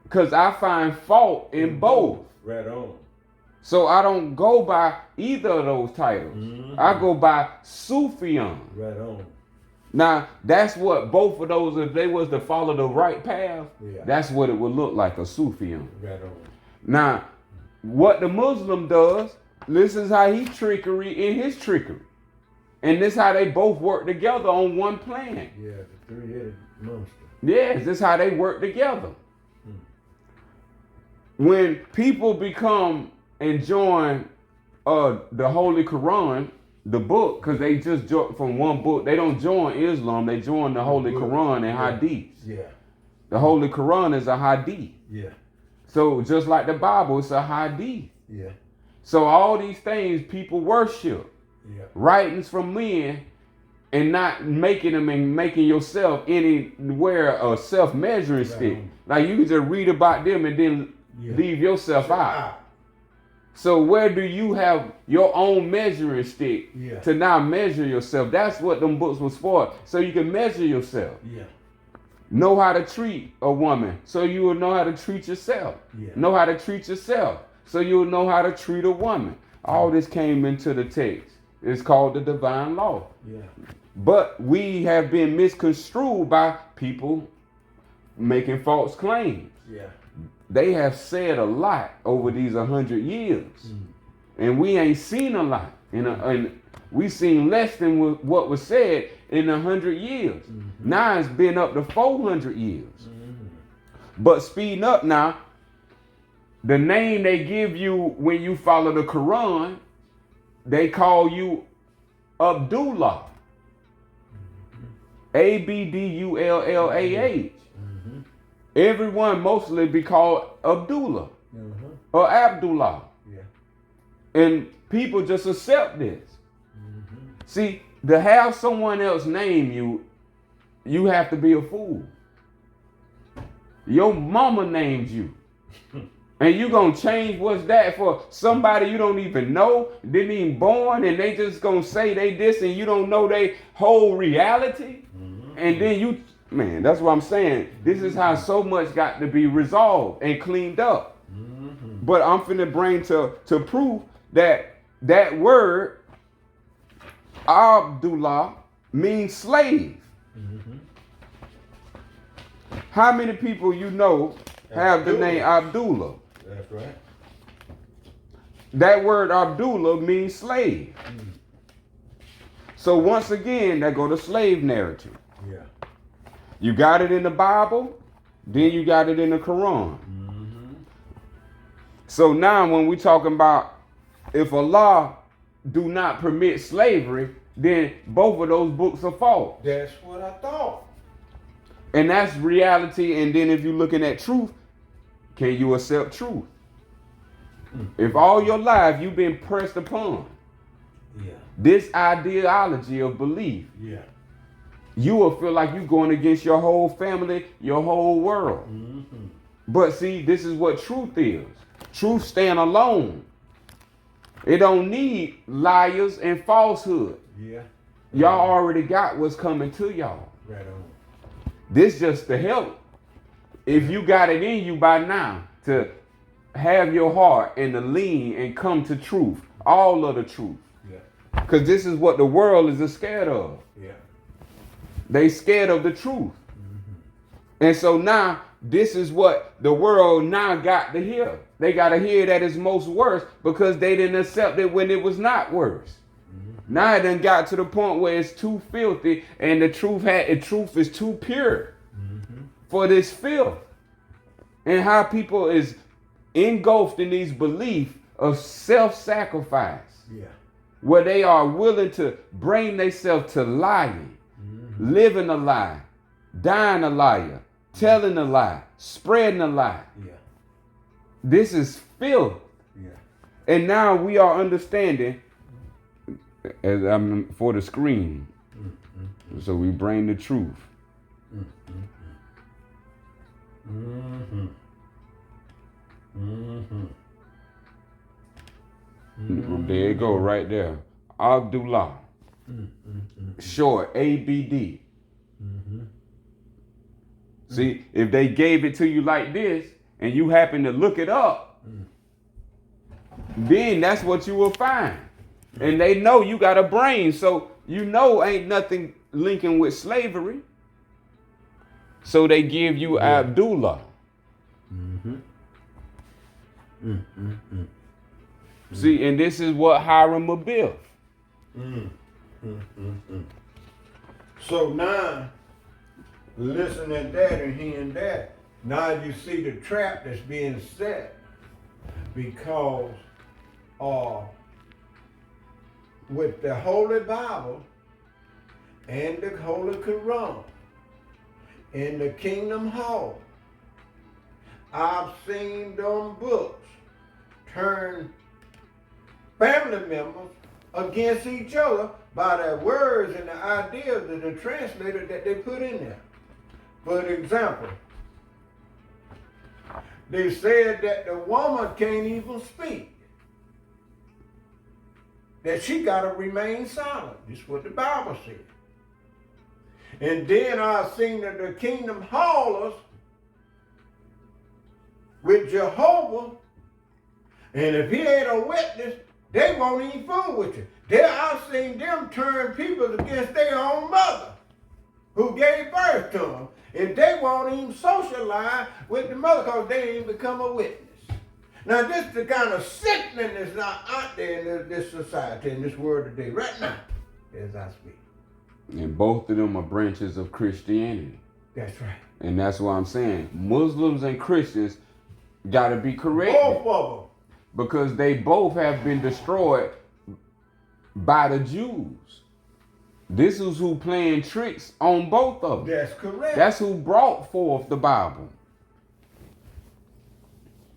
Because I find fault in both. Right on. So I don't go by either of those titles. I go by Sufyan. Right on. Now, that's what both of those, if they was to follow the right path, that's what it would look like, a Sufyan. Right on. Now, what the Muslim does, this is how he trickery in his trickery. And this is how they both work together on one plan. Yeah, the three-headed monster. Yes, this is how they work together. When people become and join the Holy Quran, the book, because they just join from one book. They don't join Islam. They join the Holy Quran and Hadith. Yeah. The Holy Quran is a Hadith. Yeah. So just like the Bible, it's a Hadith. Yeah. So all these things people worship. Yeah. Writings from men and not making them and making yourself anywhere a self-measuring stick. Like you can just read about them and then leave yourself out. So where do you have your own measuring stick to now measure yourself? That's what them books was for. So you can measure yourself. Yeah. Know how to treat a woman so you will know how to treat yourself. Yeah. Know how to treat yourself so you will know how to treat a woman. All this came into the text. It's called the divine law. Yeah. But we have been misconstrued by people making false claims. Yeah. They have said a lot over these 100 years. And we ain't seen a lot. And we seen less than what was said in 100 years. Now it's been up to 400 years. But speeding up now, the name they give you when you follow the Quran, they call you Abdullah. Abdullah. Everyone mostly be called Abdullah or Abdullah. Yeah. And people just accept this. See, to have someone else name you, you have to be a fool. Your mama named you. And you gonna change what's that for somebody you don't even know, didn't even born, and they just gonna say they this and you don't know they whole reality? And then you, man, that's what I'm saying. This is how so much got to be resolved and cleaned up. But I'm finna bring to proof that word, Abdullah, means slave. How many people you know have the name Abdullah? That's right. That word Abdullah means slave. So once again, that go to slave narrative. Yeah. You got it in the Bible, then you got it in the Quran. So now when we talking about if Allah do not permit slavery, then both of those books are false. That's what I thought. And that's reality. And then if you're looking at truth, can you accept truth? If all your life you've been pressed upon this ideology of belief, you will feel like you're going against your whole family, your whole world. But see, this is what truth is. Truth stand alone. It don't need liars and falsehood. Y'all already got what's coming to y'all. Right on. This just to help. If you got it in you by now to have your heart and to lean and come to truth, all of the truth. Because this is what the world is scared of. They scared of the truth. And so now this is what the world now got to hear. They got to hear that it's most worse because they didn't accept it when it was not worse. Now it done got to the point where it's too filthy and the truth is too pure for this filth. And how people is engulfed in these beliefs of self-sacrifice. Where they are willing to bring themselves to lying, living a lie, dying a liar, telling a lie, spreading a lie. This is filth. And now we are understanding, as I'm for the screen. So we bring the truth. There you go, right there. Abdullah. Short, ABD. See, if they gave it to you like this and you happen to look it up, then that's what you will find. And they know you got a brain, so you know ain't nothing linking with slavery. So they give you Abdullah. See, and this is what Hiram Abiff. So now, listening to that and hearing that, now you see the trap that's being set because with the Holy Bible and the Holy Quran in the Kingdom Hall, I've seen them books turn family members against each other by their words and the ideas of the translator that they put in there. For example, they said that the woman can't even speak. That she got to remain silent. This is what the Bible said. And then I've seen that the kingdom haulers with Jehovah, and if he ain't a witness, they won't even fool with you. I've seen them turn people against their own mother who gave birth to them. And they won't even socialize with the mother because they ain't become a witness. Now this is the kind of sickening that's not out there in this society, in this world today, right now, as I speak. And both of them are branches of Christianity. That's right. And that's why I'm saying Muslims and Christians got to be corrected. Both of them. Because they both have been destroyed by the Jews. This is who playing tricks on both of them. That's correct. That's who brought forth the Bible.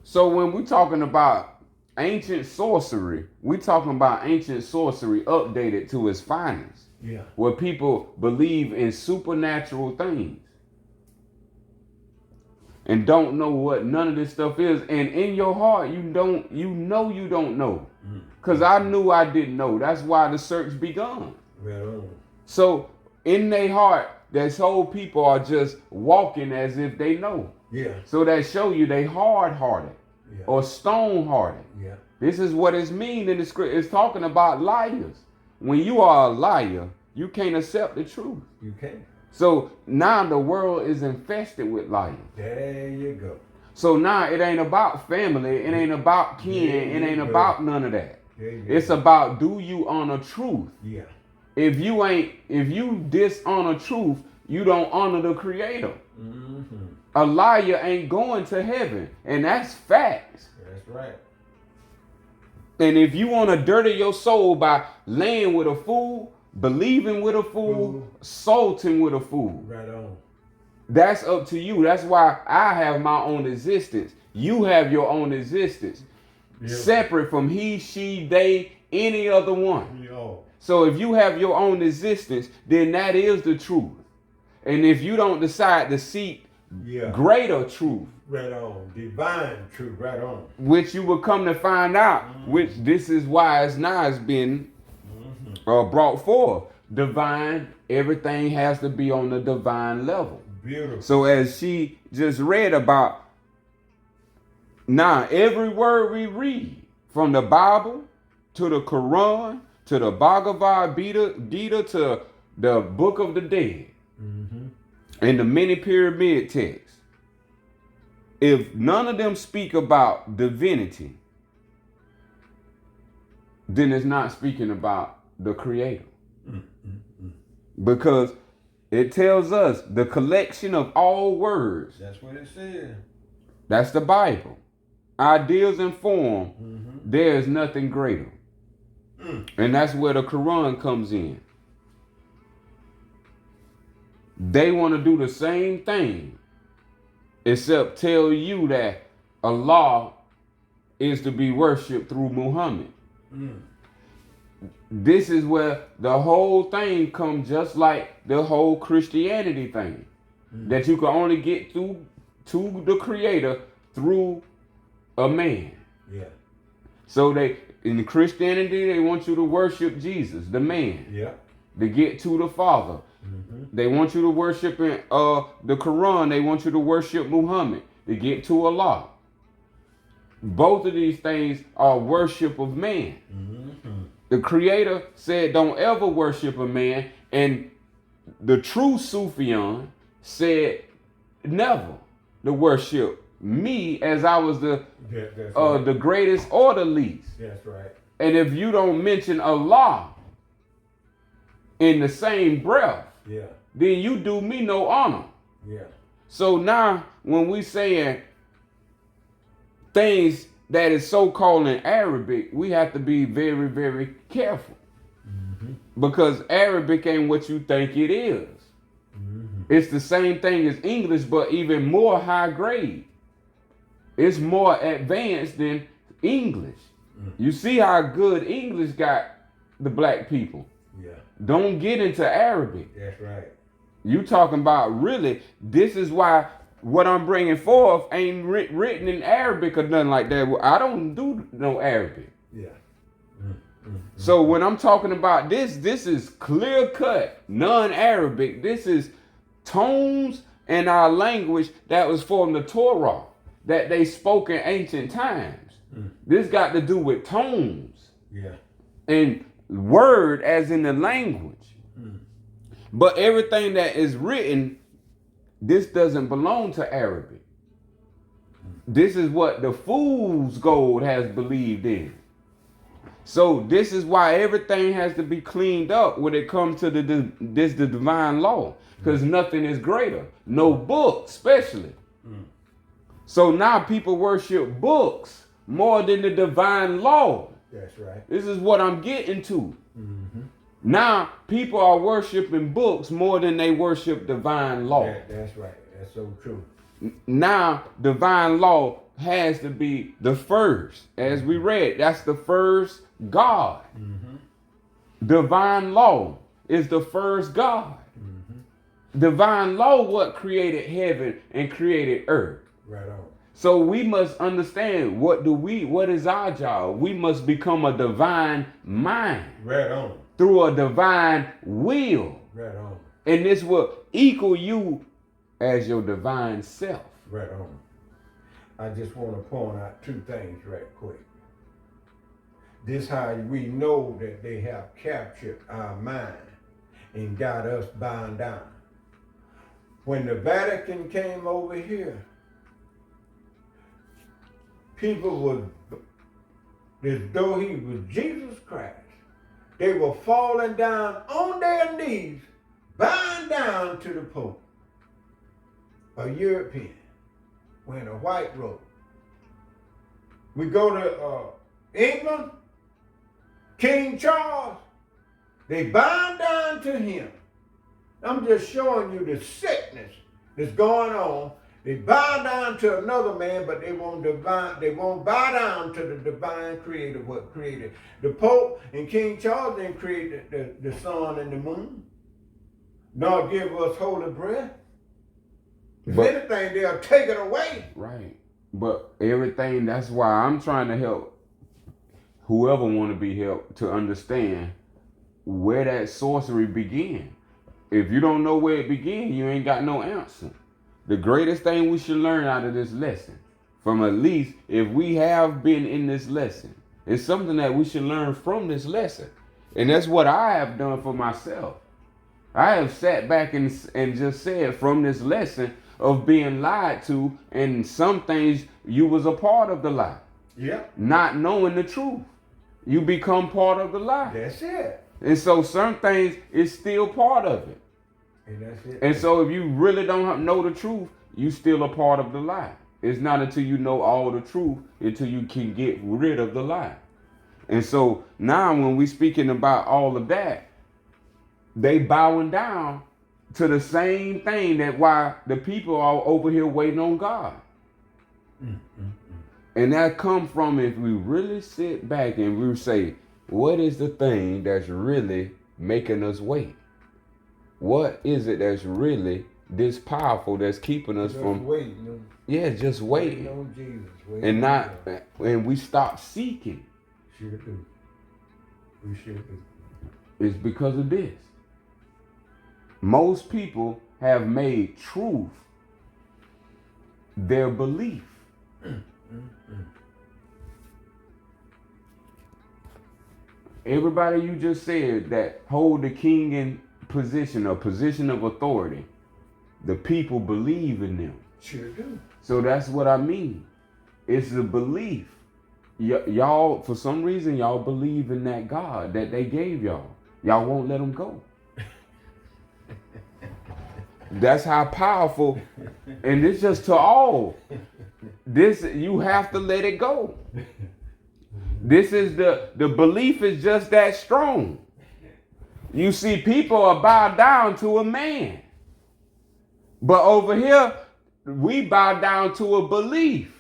So when we're talking about ancient sorcery, we're talking about ancient sorcery updated to its finest. Yeah. Where people believe in supernatural things. And don't know what none of this stuff is. And in your heart, you know you don't know. Because I knew I didn't know. That's why the search begun. Well, so in their heart, this whole people are just walking as if they know. Yeah. So that show you they hard-hearted or stone-hearted. Yeah. This is what it's mean in the script. It's talking about liars. When you are a liar, you can't accept the truth. You can't. So now the world is infested with liars. There you go. So now it ain't about family, it ain't about kin, it ain't about none of that. It's about, do you honor truth? Yeah. If you dishonor truth, you don't honor the Creator. Mm-hmm. A liar ain't going to heaven, and that's facts. That's right. And if you want to dirty your soul by laying with a fool believing with a fool, salting with a fool. Right on. That's up to you. That's why I have my own existence. You have your own existence. Yep. Separate from he, she, they, any other one. Yo. So if you have your own existence, then that is the truth. And if you don't decide to seek greater truth, right on, divine truth, right on, which you will come to find out, which this is why it's now been brought forth. Divine, everything has to be on the divine level. Beautiful. So as she just read about, now every word we read, from the Bible to the Quran to the Bhagavad Gita to the Book of the Dead, and the many pyramid texts, if none of them speak about divinity, then it's not speaking about the Creator. Because it tells us the collection of all words. That's what it says. That's the Bible. Ideas and form, there is nothing greater. And that's where the Quran comes in. They want to do the same thing, except tell you that Allah is to be worshipped through Muhammad. This is where the whole thing comes, just like the whole Christianity thing. That you can only get to the Creator through a man. Yeah. So in Christianity, they want you to worship Jesus, the man. Yeah. To get to the Father. They want you to worship in the Quran. They want you to worship Muhammad to get to Allah. Both of these things are worship of man. The Creator said, don't ever worship a man. And the true Sufyan said, never to worship me, as I was the greatest or the least. That's right. And if you don't mention Allah in the same breath, then you do me no honor. Yeah. So now when we saying things that is so-called in Arabic, we have to be very, very careful. Because Arabic ain't what you think it is. It's the same thing as English, but even more high grade. It's more advanced than English. You see how good English got the black people. Yeah. Don't get into Arabic. That's right. You talking about really, this is why what I'm bringing forth ain't written in Arabic or nothing like that. I don't do no Arabic. Yeah. So when I'm talking about this is clear cut, non-Arabic. This is tones and our language that was from the Torah that they spoke in ancient times. This got to do with tones. Yeah. And word as in the language. But everything that is written, this doesn't belong to Arabic. This is what the fool's gold has believed in. So this is why everything has to be cleaned up when it comes to the divine law. Because nothing is greater. No book, especially. So now people worship books more than the divine law. That's right. This is what I'm getting to. Now people are worshiping books more than they worship divine law. That's right. That's so true. Now divine law has to be the first. As we read, that's the first God. Divine law is the first God. Divine law what created heaven and created earth. Right on. So we must understand what is our job? We must become a divine mind. Right on. Through a divine will. Right on. And this will equal you as your divine self. Right on. I just want to point out two things right quick. This how we know that they have captured our mind and got us bound down. When the Vatican came over here, people were, as though he was Jesus Christ. They were falling down on their knees, bowing down to the Pope, a European, wearing a white robe. We go to England, King Charles, They bow down to him. I'm just showing you the sickness that's going on. They bow down to another man, but they won't bow down to the divine creator, what created. The Pope and King Charles didn't create the sun and the moon, nor give us holy breath. If anything, they'll take it away. Right. But everything, that's why I'm trying to help whoever want to be helped to understand where that sorcery began. If you don't know where it began, you ain't got no answer. The greatest thing we should learn out of this lesson, from at least if we have been in this lesson, is something that we should learn from this lesson. And that's what I have done for myself. I have sat back and just said from this lesson of being lied to, and some things you was a part of the lie. Yeah. Not knowing the truth. You become part of the lie. That's it. And so some things is still part of it. And that's it. And so if you really don't know the truth, you still a part of the lie. It's not until you know all the truth until you can get rid of the lie. And so now when we speaking about all of that, they bowing down to the same thing that why the people are over here waiting on God. And that come from if we really sit back and we say, what is the thing that's really making us wait? What is it that's really this powerful that's keeping us just from waiting? Just waiting. On Jesus, And not and we stop seeking. Sure do. We sure do. It's because of this. Most people have made truth their belief. Everybody you just said that hold the king in position, a position of authority, the people believe in them. Sure do. So that's what I mean. It's a belief. Y'all, for some reason, y'all believe in that God that they gave y'all. Y'all won't let them go. That's how powerful, and it's just to all. This, you have to let it go. This is the belief is just that strong. You see, people are bowed down to a man. But over here, we bow down to a belief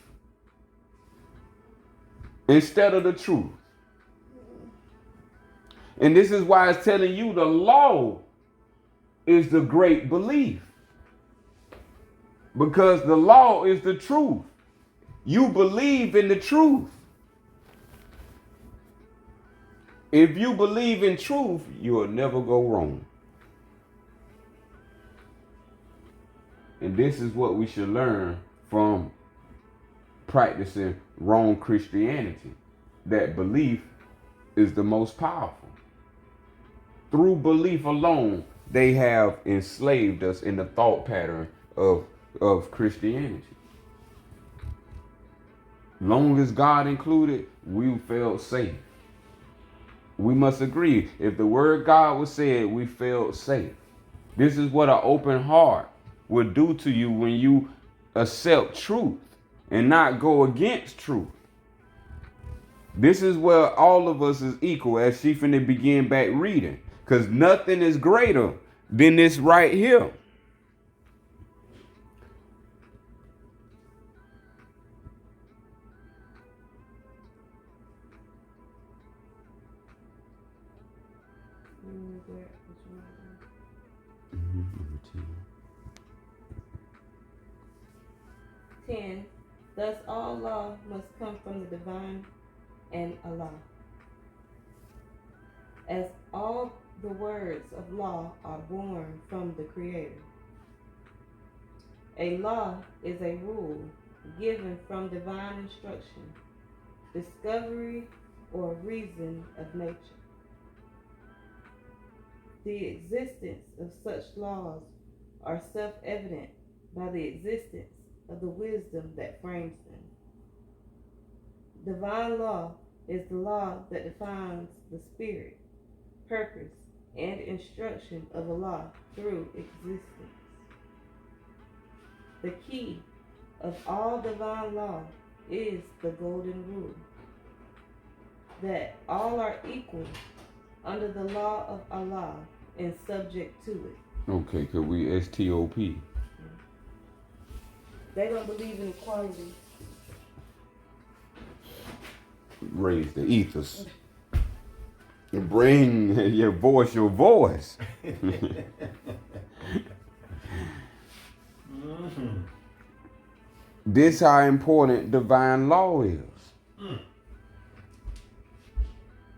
instead of the truth. And this is why it's telling you the law is the great belief. Because the law is the truth. You believe in the truth. If you believe in truth, you will never go wrong. And this is what we should learn from practicing wrong Christianity. That belief is the most powerful. Through belief alone, they have enslaved us in the thought pattern of Christianity. Long as God included, we felt safe. We must agree, if the word God was said, we felt safe. This is what an open heart will do to you when you accept truth and not go against truth. This is where all of us is equal, as she finna begin back reading. Because nothing is greater than this right here. Thus all law must come from the divine and Allah, as all the words of law are born from the Creator. A law is a rule given from divine instruction, discovery, or reason of nature. The existence of such laws are self-evident by the existence of the wisdom that frames them. Divine law is the law that defines the spirit, purpose, and instruction of Allah through existence. The key of all divine law is the golden rule, that all are equal under the law of Allah and subject to it. Okay, could we STOP? They don't believe in equality. Raise the ethers. Bring your voice, your voice. This how important divine law is.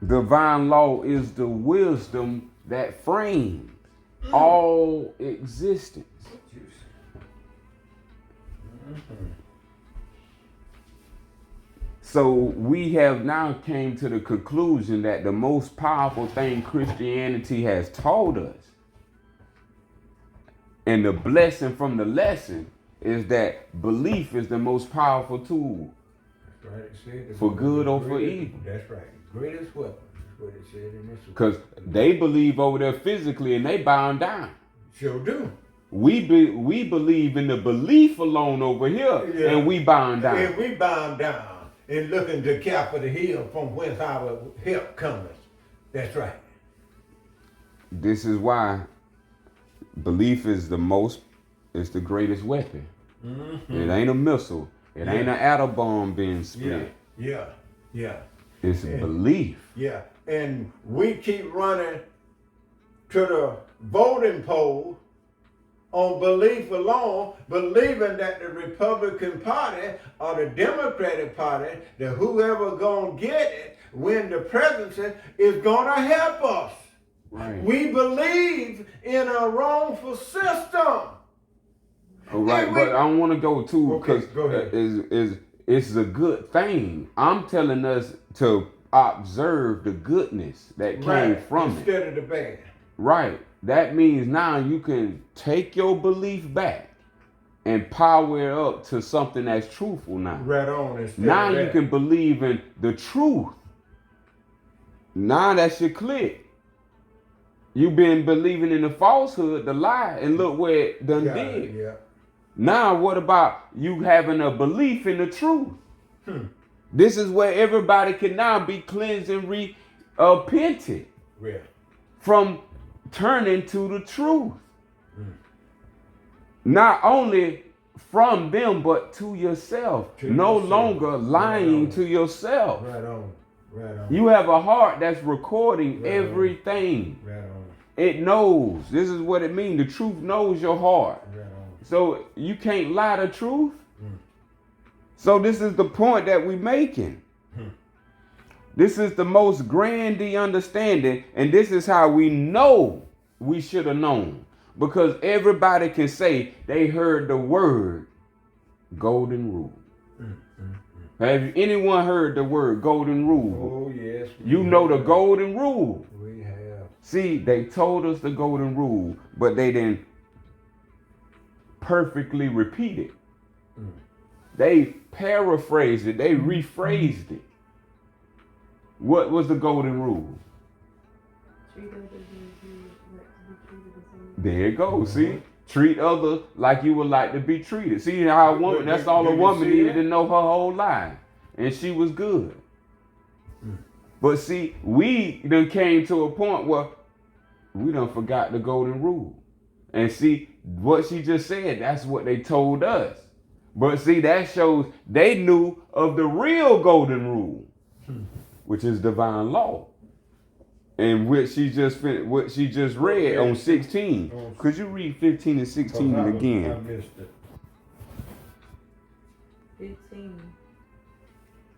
Divine law is the wisdom that frames all existence. So we have now came to the conclusion that the most powerful thing Christianity has taught us, and the blessing from the lesson, is that belief is the most powerful tool. That's right. It said for good or for evil. That's right. Greatest weapon is what it said in this. Because they believe over there physically and they bound down. Sure do. We believe in the belief alone over here, and we bound down. And we bound down and looking to cap of the hill from whence our help cometh. That's right. This is why belief is the greatest weapon. It ain't a missile. It ain't an atom bomb being split. Yeah. It's belief. Yeah. And we keep running to the voting poll on belief alone, believing that the Republican Party or the Democratic Party, that whoever gonna get it, win the presidency, is gonna help us. Right. We believe in a wrongful system. Right, but I don't want to go too, because it's a good thing. I'm telling us to observe the goodness that came from instead of the bad. Right. That means now you can take your belief back and power it up to something that's truthful now. Right on. Now you can believe in the truth. Now that should click. You've been believing in the falsehood, the lie, and look where it done did. Yeah. Now what about you having a belief in the truth? This is where everybody can now be cleansed and repented from turning to the truth. Not only from them, but to yourself. No longer lying to yourself. Right on. You have a heart that's recording everything. Right on. It knows. This is what it means. The truth knows your heart. Right on. So you can't lie the truth. So this is the point that we're making. This is the most grandy understanding, and this is how we know we should have known. Because everybody can say they heard the word golden rule. Have anyone heard the word golden rule? Oh, yes. You know the golden rule. We have. See, they told us the golden rule, but they didn't perfectly repeat it. They paraphrased it. They rephrased it. What was the golden rule? There you go. See? Treat others like you would like to be treated. See how a woman, that's all a woman needed to know her whole life. And she was good. But see, we done came to a point where we done forgot the golden rule. And see, what she just said, that's what they told us. But see, that shows they knew of the real golden rule, which is divine law. And what she just read on 16. Could you read 15 and 16 again? I missed it. 15.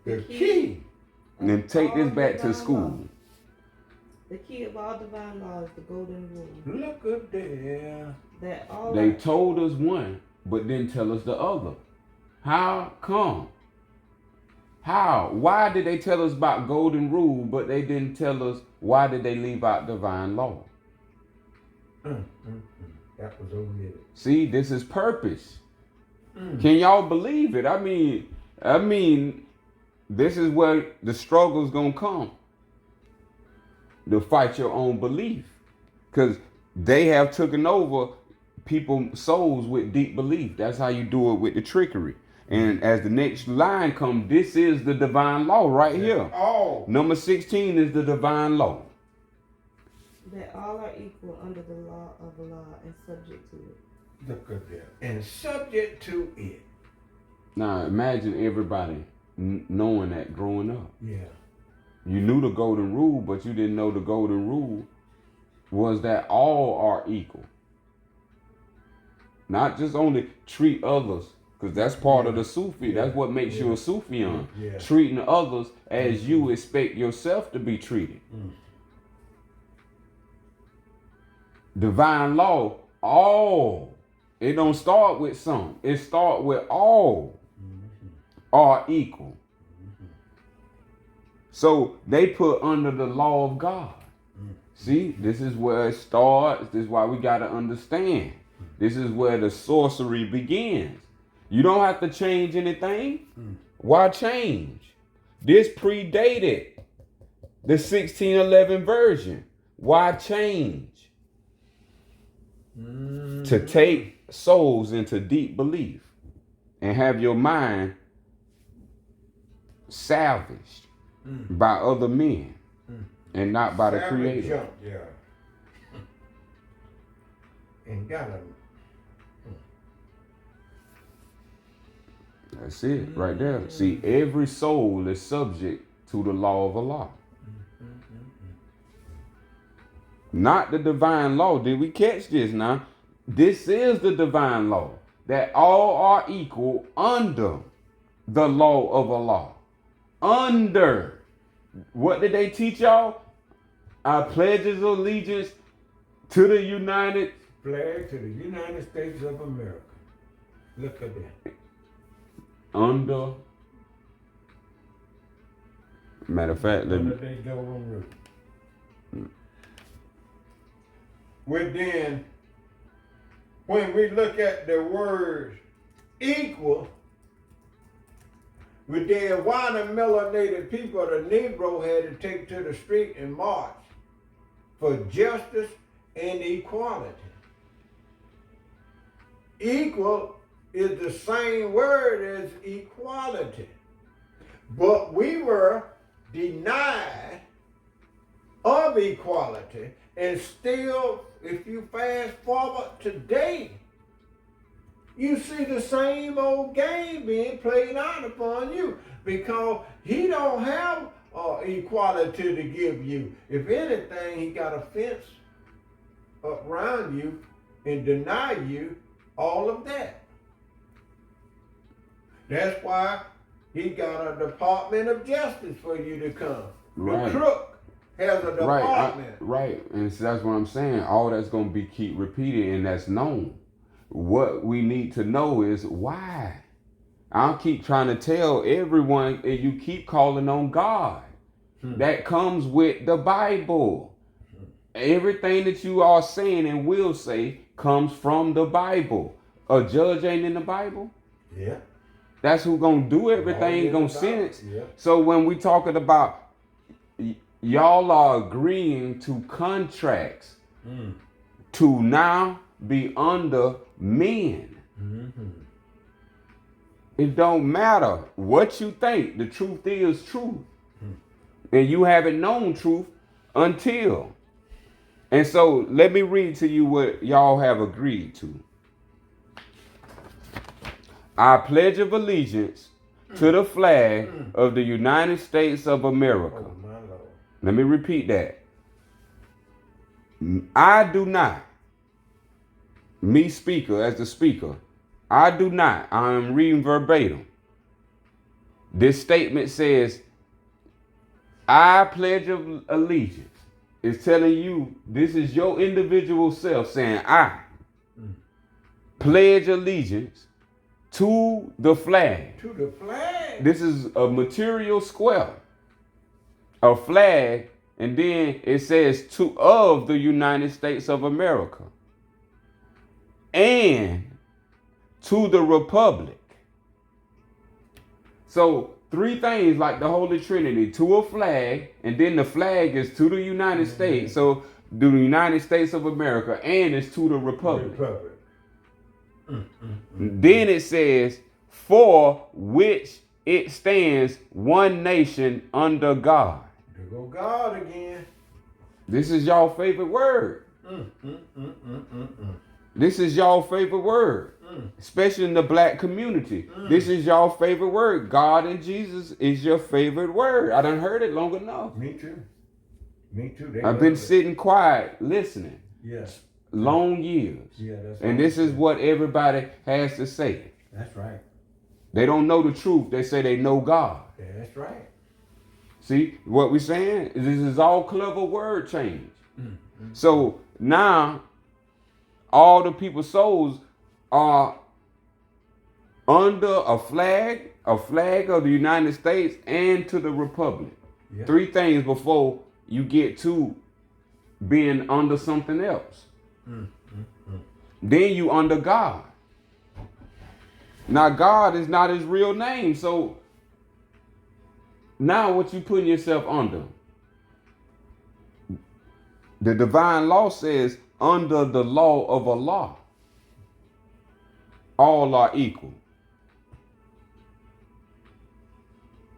The key. And then take this back to school. The key of all divine law is the golden rule. Look up there. That all They told us one, but didn't tell us the other. How come? How? Why did they tell us about golden rule, but they didn't tell us why did they leave out divine law? That was omitted. See, this is purpose. Can y'all believe it? I mean, this is where the struggle's gonna come. To fight your own belief. Because they have taken over people's souls with deep belief. That's how you do it with the trickery. And as the next line comes, this is the divine law right here. Oh. Number 16 is the divine law. that all are equal under the law of Allah and subject to it. Look at that. And subject to it. Now imagine everybody knowing that growing up. Yeah. You knew the golden rule, but you didn't know the golden rule was that all are equal. Not just only treat others, because that's part of the Sufi. Yeah. That's what makes you a Sufian. Yeah. Treating others as you expect yourself to be treated. Divine law, all. It don't start with some. It start with all are equal. So they put under the law of God. See, this is where it starts. This is why we got to understand. This is where the sorcery begins. You don't have to change anything. Why change? This predated the 1611 version. Why change? To take souls into deep belief and have your mind salvaged by other men and not by the Creator. Jump, yeah. And gotta. That's it right there. See, every soul is subject to the law of Allah. Not the divine law. Did we catch this now? This is the divine law. That all are equal under the law of Allah. Under. What did they teach y'all? Our pledges of allegiance to the United Flag to the United States of America. Look at that. Under. Matter of fact, let me. Under they golden rule. Within, when we look at the word equal, within why the melanated people, the Negro had to take to the street and march for justice and equality. Equal is the same word as equality, but we were denied of equality, and still, if you fast forward today, you see the same old game being played out upon you, because he don't have equality to give you. If anything, he got a fence around you and deny you all of that. That's why he got a Department of Justice for you to come. Right. The crook has a department. Right. And so that's what I'm saying. All that's going to be keep repeated, and that's known. What we need to know is why. I'll keep trying to tell everyone, and you keep calling on God. That comes with the Bible. Everything that you are saying and will say comes from the Bible. A judge ain't in the Bible. Yeah. That's who gonna do everything, gonna sentence. Yeah. So when we talking about y'all are agreeing to contracts to now be under men. It don't matter what you think. The truth is truth. And you haven't known truth until. And so let me read to you what y'all have agreed to. I pledge of allegiance to the flag of the United States of America. Oh, my Lord. Let me repeat that. I do not, me speaker as the speaker, I do not, I am reading verbatim. This statement says, I pledge of allegiance. It's telling you, this is your individual self saying, I pledge allegiance to the flag. To the flag. This is a material square, a flag, and then it says to of the United States of America and to the republic. So 3 things like the Holy Trinity, to a flag, and then the flag is to the United States. So the United States of America, and it's to the republic. Then it says, for which it stands one nation under God. There go God again. This is y'all favorite word. This is y'all favorite word. Especially in the black community. This is y'all favorite word. God and Jesus is your favorite word. I done heard it long enough. Me too. Me too. I've been sitting quiet, listening. Yes. Long years. Yeah, that's and this is what everybody has to say. That's right. They don't know the truth. They say they know God. That's right. See, what we're saying is this is all clever word change. So now all the people's souls are under a flag of the United States and to the Republic. Yeah. 3 things before you get to being under something else. Then you under God. Now God is not his real name. So now what you putting yourself under? The divine law says under the law of Allah, all are equal.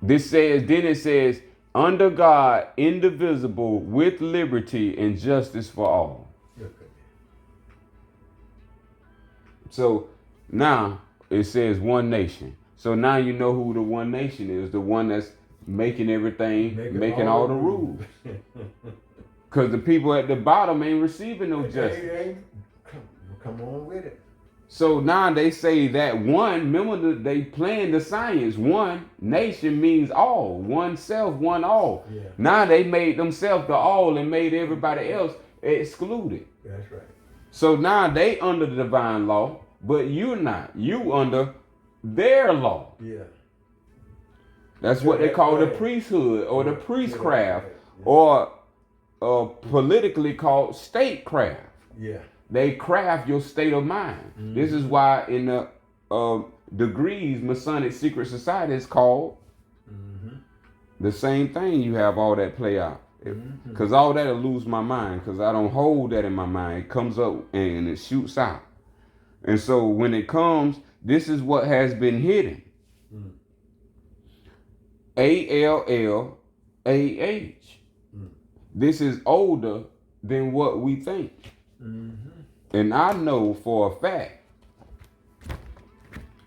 Then it says, under God, indivisible, with liberty and justice for all. So now it says one nation. So now you know who the one nation is, the one that's making everything, making all the rules. Because the people at the bottom ain't receiving no justice. Come on with it. So now they say that one, remember they playing the science. One nation means all. One self, one all. Yeah. Now they made themselves the all and made everybody else excluded. That's right. So now they under the divine law, but you're not. You under their law. Yeah. That's what they call the priesthood or the priestcraft or politically called statecraft. Yeah. They craft your state of mind. This is why in the degrees, Masonic secret society is called the same thing. You have all that play out. Because all that will lose my mind because I don't hold that in my mind. It comes up and it shoots out. And so when it comes, this is what has been hidden. ALLAH. This is older than what we think. And I know for a fact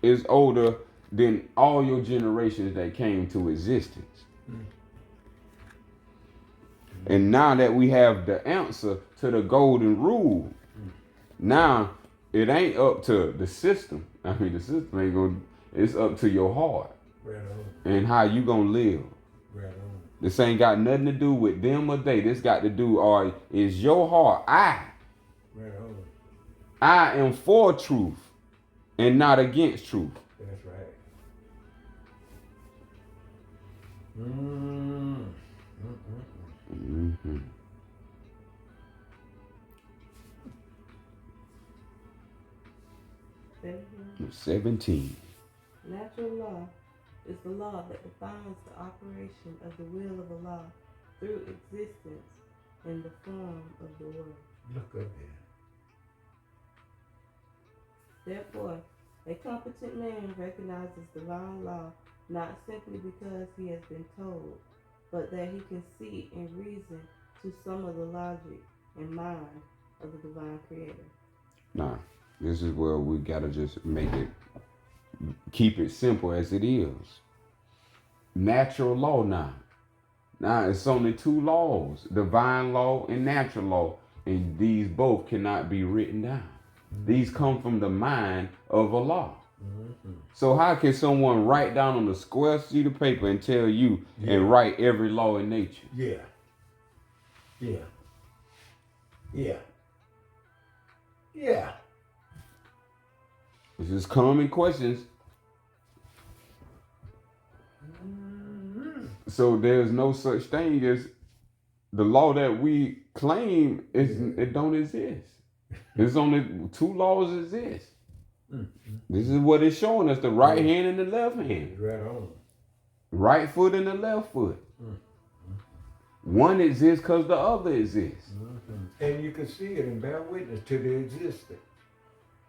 it's older than all your generations that came to existence. And now that we have the answer to the golden rule, now it ain't up to the system. I mean, the system ain't gonna, it's up to your heart and how you gonna live. This ain't got nothing to do with them or they. This got to do, is your heart. I am for truth and not against truth. That's right. 17. Natural law is the law that defines the operation of the will of Allah through existence in the form of the world. Look up there. Therefore, a competent man recognizes divine law not simply because he has been told, but that he can see and reason to some of the logic and mind of the divine creator. Nah, this is where we gotta just keep it simple as it is. Natural law now. Now it's only 2 laws, divine law and natural law, and these both cannot be written down. These come from the mind of Allah. So how can someone write down on a square sheet of paper and tell you and write every law in nature? Yeah. It's just common questions. So there's no such thing as the law that we claim it don't exist. There's only 2 laws exist. This is what it's showing us, the right hand and the left hand. Right on. Right foot and the left foot. One exists because the other exists. And you can see it and bear witness to the existence.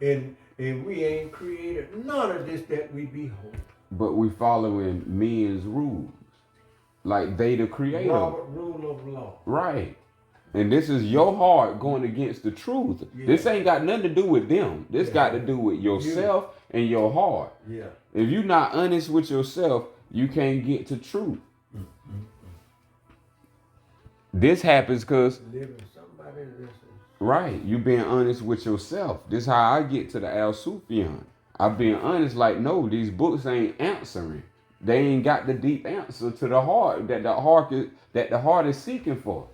And we ain't created none of this that we behold. But we following men's rules. Like they the creator. Robert rule of law. Right. And this is your heart going against the truth. Yeah. This ain't got nothing to do with them. This got to do with yourself and your heart. Yeah. If you're not honest with yourself, you can't get to truth. This happens because right, you being honest with yourself. This is how I get to the Al Sufyan. I'm being honest, like, no, these books ain't answering. They ain't got the deep answer to the heart that the heart is seeking for.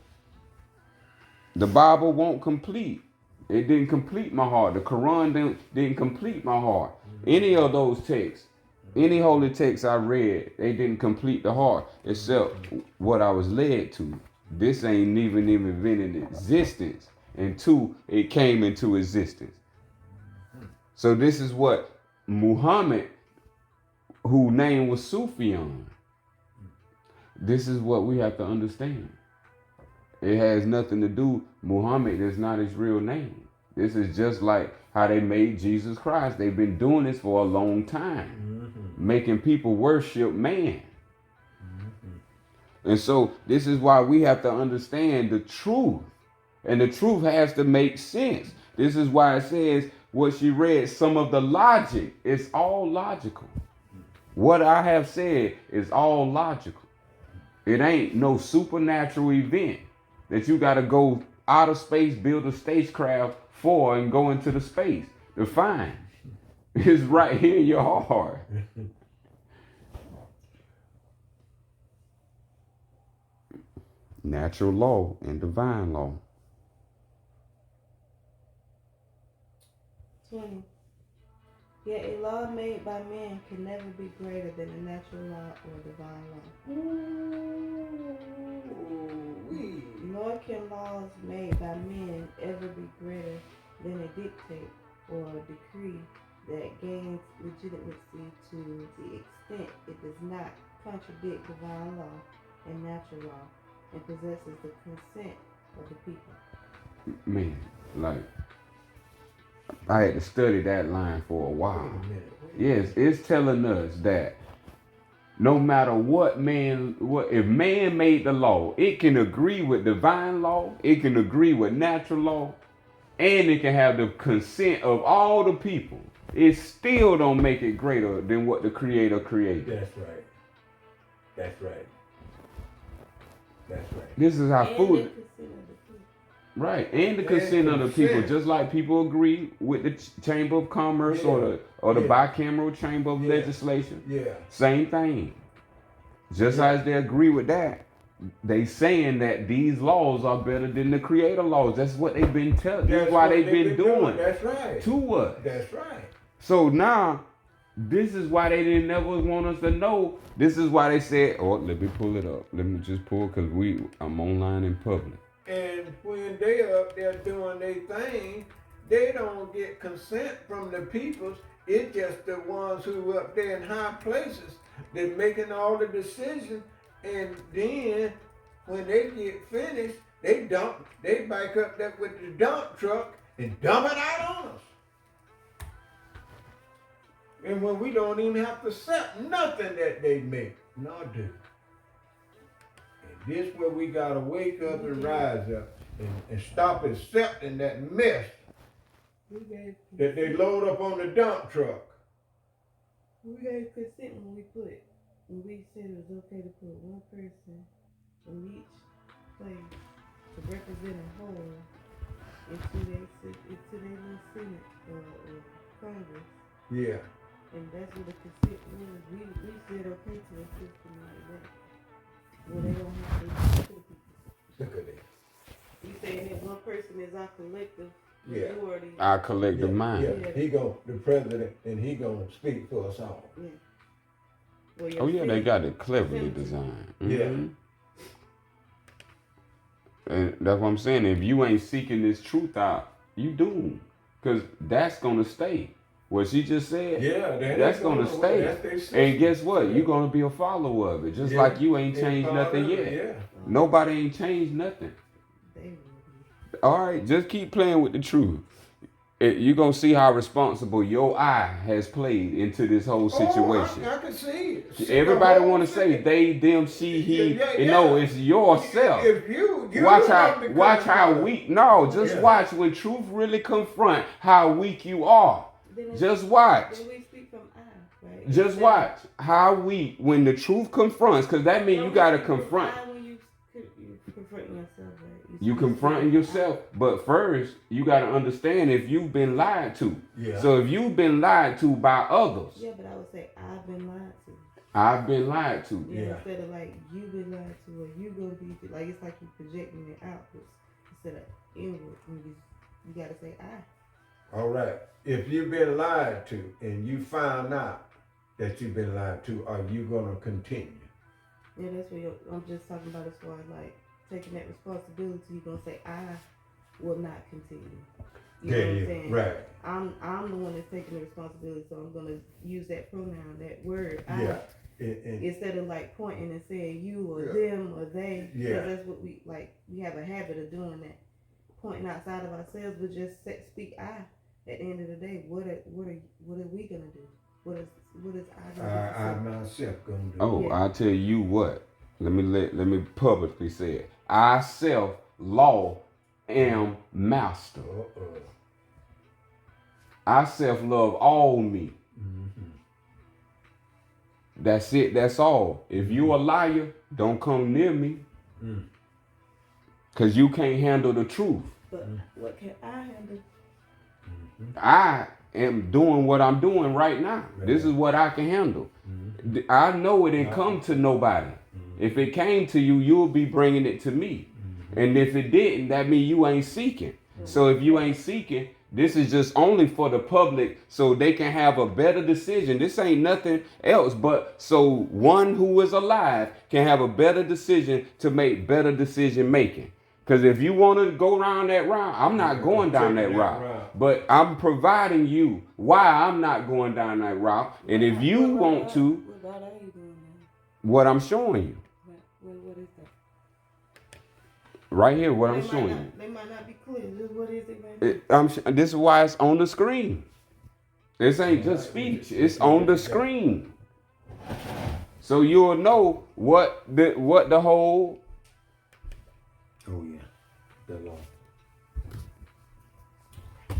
The Bible won't complete. It didn't complete my heart. The Quran didn't complete my heart. Any of those texts, any holy texts I read, they didn't complete the heart except what I was led to. This ain't even been in existence until it came into existence. So this is what Muhammad, whose name was Sufyan, this is what we have to understand. It has nothing to do, Muhammad is not his real name. This is just like how they made Jesus Christ. They've been doing this for a long time, making people worship man. And so this is why we have to understand the truth. And the truth has to make sense. This is why it says what she read, some of the logic, it's all logical. What I have said is all logical. It ain't no supernatural event that you got to go out of space, build a spacecraft for, and go into the space to find. It's right here in your heart. Natural law and divine law. 20. Yet a law made by man can never be greater than a natural law or divine law. Nor can laws made by men ever be greater than a dictate or a decree that gains legitimacy to the extent it does not contradict divine law and natural law and possesses the consent of the people. Man, like, I had to study that line for a while. Yes, it's telling us that no matter what if man made the law, it can agree with divine law, it can agree with natural law, and it can have the consent of all the people. It still don't make it greater than what the Creator created. That's right. That's right. That's right. This is how And food. Right, and the consent of the people, just like people agree with the Chamber of Commerce or the bicameral Chamber of Legislation. Yeah. Same thing. Just as they agree with that, they saying that these laws are better than the Creator laws. That's what they've been telling. That's why they've been doing. That's right. To us. That's right. So now, this is why they didn't never want us to know. This is why they said, oh, let me pull it up. Let me just pull because I'm online in public. And when they up there doing their thing, they don't get consent from the peoples. It's just the ones who up there in high places that's making all the decisions. And then when they get finished, they back up there with the dump truck and dump it out on us. And when we don't even have to accept nothing that they make, nor do. This where we gotta wake up and rise up and stop accepting that mess that they load up on the dump truck. We gave consent when we said it was okay to put one person in each place to represent a whole into their little Senate or Congress. Yeah. And that's what the consent was. We said okay to a system like that. Well, they don't have to listen to the people. Look at that. You saying that one person is our collective majority. Our collective mind. Yeah. He the president, and he gonna speak for us all. Yeah. Well, Oh yeah, they got it cleverly designed. Mm-hmm. Yeah. And that's what I'm saying. If you ain't seeking this truth out, you doomed. Because that's gonna stay. What she just said, that's gonna stay. And guess what? You're gonna be a follower of it. Just like you ain't changed nothing yet. Yeah. Nobody ain't changed nothing. All right, just keep playing with the truth. you're going to see how responsible your eye has played into this whole situation. I can see it. Everybody want to say they, them, she, he. No, it's yourself. If you watch how weak. No, just watch when truth really confront how weak you are. Just watch. Then we speak from I, right? Just watch how weak when the truth confronts, because that means you got to confront. When you confronting yourself, right? You confronting yourself, but first you got to understand if you've been lied to. Yeah. So if you've been lied to by others. Yeah, but I would say I've been lied to. I've been lied to. Yeah. Instead of like you've been lied to, or you gonna be like, it's like you projecting it outwards instead of inward. You gotta say I. All right. If you've been lied to and you found out that you've been lied to, are you gonna continue? Yeah, that's what I'm just talking about as far as like taking that responsibility. You're gonna say I will not continue. You know what I'm saying? Right. I'm the one that's taking the responsibility, so I'm gonna use that pronoun, that word, I. Yeah. Instead of like pointing and saying you or them or they. Yeah. That's what we like. We have a habit of doing that, pointing outside of ourselves, but just speak I. At the end of the day, what are we gonna do? What is I gonna do? I myself gonna do. Oh, I'll tell you what. Let me publicly say it. I self law am master. I self love all me. Mm-hmm. That's it. That's all. If you a liar, don't come near me. Cause you can't handle the truth. But what can I handle? I am doing what I'm doing right now. Right. This is what I can handle. I know it didn't come to nobody. If it came to you, you'll be bringing it to me. And if it didn't, that means you ain't seeking. So if you ain't seeking, this is just only for the public so they can have a better decision. This ain't nothing else but so one who is alive can have a better decision to make better decision making. Because if you want to go around that route, I'm not going down that route. But I'm providing you why I'm not going down that route. And if you want to, what I'm showing you. What is that? Right here, what I'm showing you. They might not be clear. What is it right now? This is why it's on the screen. This ain't just speech. It's on the screen. So you'll know what the whole... Oh yeah, the law.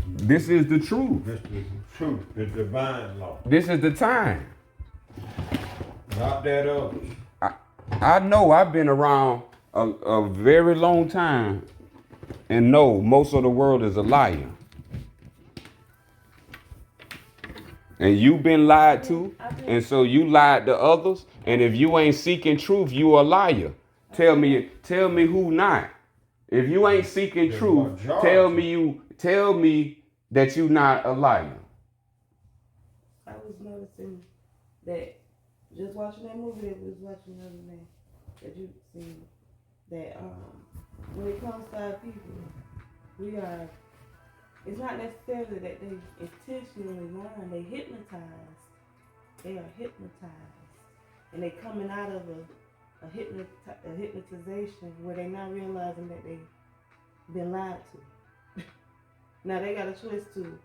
This is the truth. This is the truth, the divine law. This is the time. Not that others. I know I've been around a very long time and know most of the world is a liar. And you've been lied to, and so you lied to others. And if you ain't seeking truth, you a liar. Tell me who not. If you ain't seeking truth, tell me that you not a liar. I was noticing that just watching that movie that we was watching the other day, that you seen that when it comes to our people, it's not necessarily that they intentionally lying, they hypnotized. They are hypnotized. And they coming out of a hypnotization where they not realizing that they've been lied to. Now they got a choice to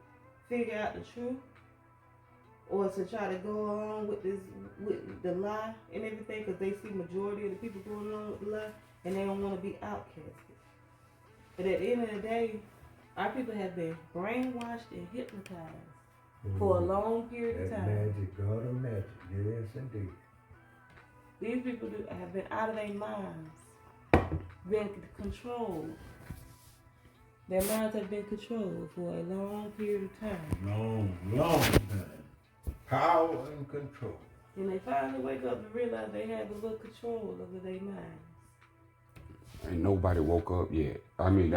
figure out the truth or to try to go along with the lie and everything, because they see majority of the people going along with the lie and they don't want to be outcasted. But at the end of the day, our people have been brainwashed and hypnotized for a long period of time. Magic, God of magic, yes indeed. These people have been out of their minds, been controlled. Their minds have been controlled for a long period of time. Long time. Power and control. And they finally wake up and realize they have a little control over their minds. Ain't nobody woke up yet. I mean,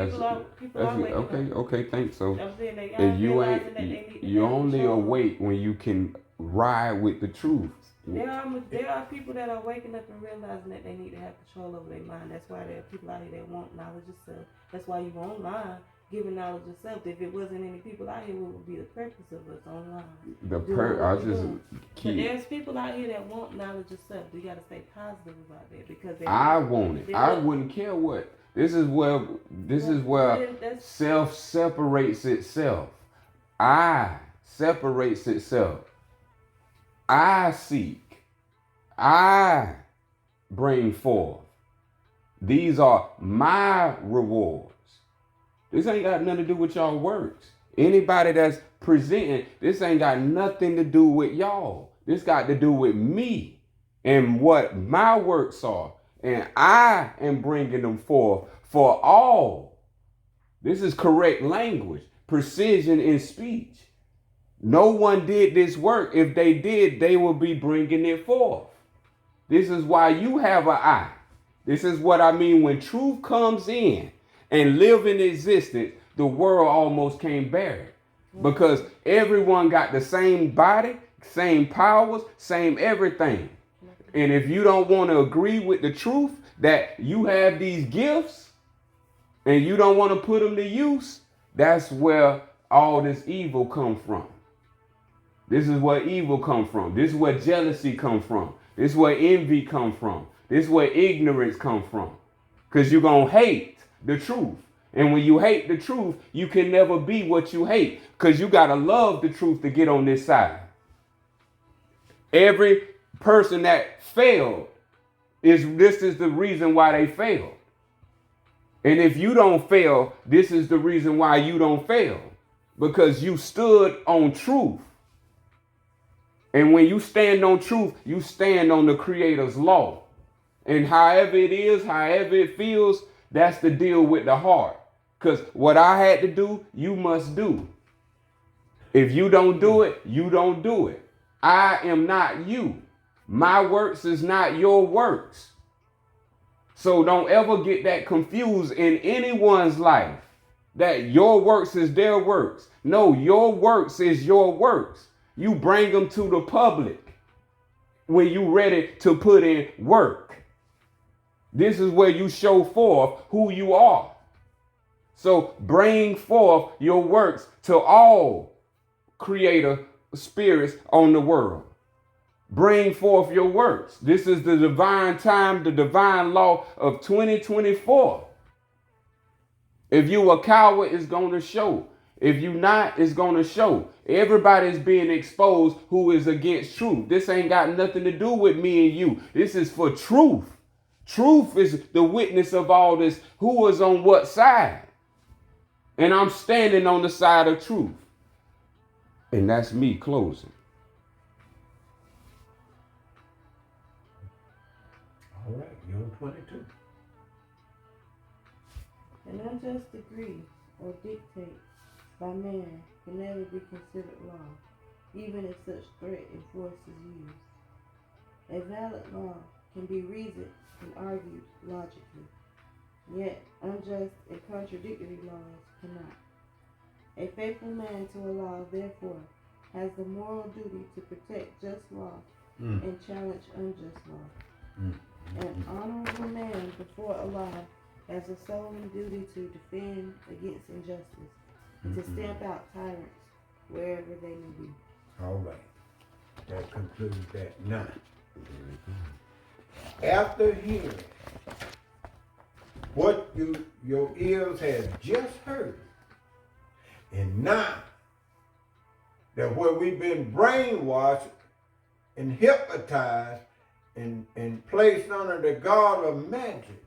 people are okay, thanks. So, and you only awake when you can ride with the truth. There are people that are waking up and realizing that they need to have control over their mind. That's why there are people out here that want knowledge of self. That's why you online giving knowledge of self. If it wasn't any people out here, what would be the purpose of us online? But there's people out here that want knowledge of self. You got to stay positive about that because I want it. I wouldn't care what. This is where self separates itself. I separates itself. I seek. I bring forth. These are my rewards. This ain't got nothing to do with y'all works. Anybody that's presenting, this ain't got nothing to do with y'all. This got to do with me and what my works are. And I am bringing them forth for all. This is correct language, precision in speech. No one did this work. If they did, they will be bringing it forth. This is why you have an eye. This is what I mean when truth comes in and live in existence, the world almost can't bear it. Because everyone got the same body, same powers, same everything. And if you don't want to agree with the truth that you have these gifts and you don't want to put them to use, that's where all this evil come from. This is where evil come from. This is where jealousy come from. This is where envy come from. This is where ignorance come from. Because you're going to hate the truth. And when you hate the truth, you can never be what you hate. Because you got to love the truth to get on this side. Every person that failed, this is the reason why they failed. And if you don't fail, this is the reason why you don't fail. Because you stood on truth. And when you stand on truth, you stand on the Creator's law. And however it is, however it feels, that's the deal with the heart. Because what I had to do, you must do. If you don't do it, you don't do it. I am not you. My works is not your works. So don't ever get that confused in anyone's life that your works is their works. No, your works is your works. You bring them to the public when you ready to put in work. This is where you show forth who you are. So bring forth your works to all creator spirits on the world. Bring forth your works. This is the divine time, the divine law of 2024. If you a coward, it's going to show. If you not, it's going to show. Everybody's being exposed who is against truth. This ain't got nothing to do with me and you. This is for truth. Truth is the witness of all this. Who is on what side? And I'm standing on the side of truth. And that's me closing. All right, you're on 22. An unjust decree or dictate by man can never be considered law, even if such threat and force is used. A valid law can be reasoned and argued logically, yet unjust and contradictory laws cannot. A faithful man to a law, therefore, has the moral duty to protect just law and challenge unjust law. An honorable man before Allah has a solemn duty to defend against injustice and to stamp out tyrants wherever they may be. All right. That concludes that 9. After hearing what your ears have just heard, and now that where we've been brainwashed and hypnotized and placed under the guard of magic,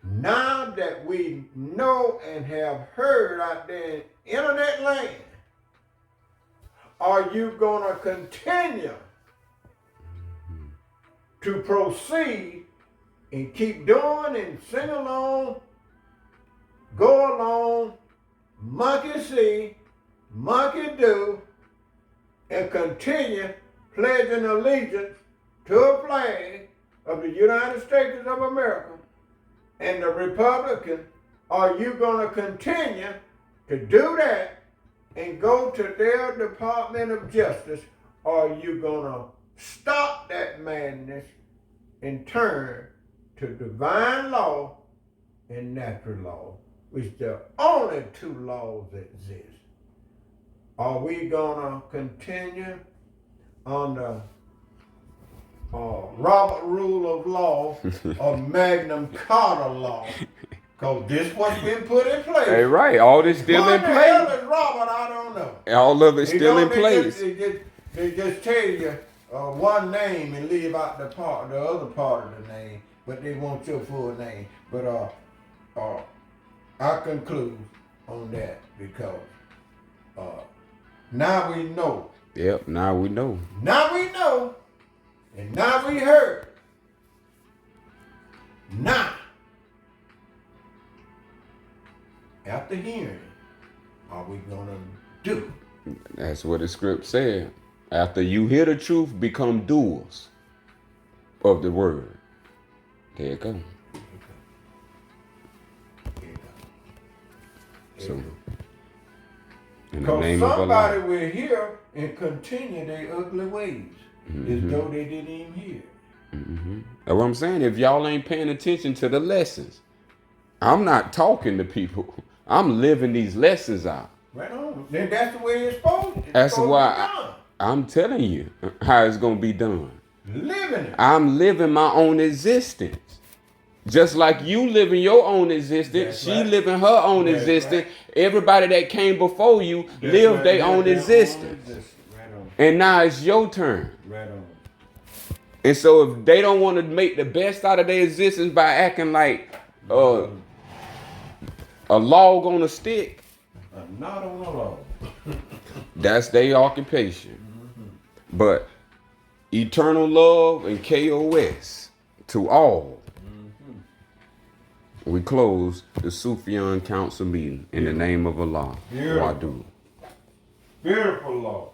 now that we know and have heard out there in internet land, are you going to continue to proceed and keep doing and sing along, go along, monkey see, monkey do, and continue pledging allegiance to a flag of the United States of America and the Republican? Are you going to continue to do that and go to their Department of Justice? Or are you going to stop that madness and turn to divine law and natural law, which are only 2 laws that exist? Are we going to continue on the Robert Rule of Law or Magna Carta law Cause this what's been put in place. Hey, right. All this still What in the hell place. is Robert? I don't know. All of it's You still know, in place. They just tell you one name and leave out the other part of the name, but they want your full name. But I conclude on that because now we know. Yep, now we know. Now we know, and now we heard. Now, after hearing it, are we gonna do? That's what the script said. After you hear the truth, become doers of the word. There you go. So, in the Because name of somebody Allah. will hear and continue their ugly ways as though they didn't even hear. That's what I'm saying. If y'all ain't paying attention to the lessons, I'm not talking to people. I'm living these lessons out. Right on. Then that's the way it's supposed to be. That's why done. I'm telling you how it's going to be done. Living it. I'm living my own existence. Just like you living your own existence, That's she right. living her own That's existence. right. Everybody that came before you That's lived right. their Live own their existence. Right on. And now it's your turn. Right on. And so if they don't want to make the best out of their existence by acting like a log on a stick, Not on the law. that's their occupation. But eternal love and KOS to all. We close the Sufyan Council meeting in the name of Allah. Beautiful. Wadu. Beautiful law.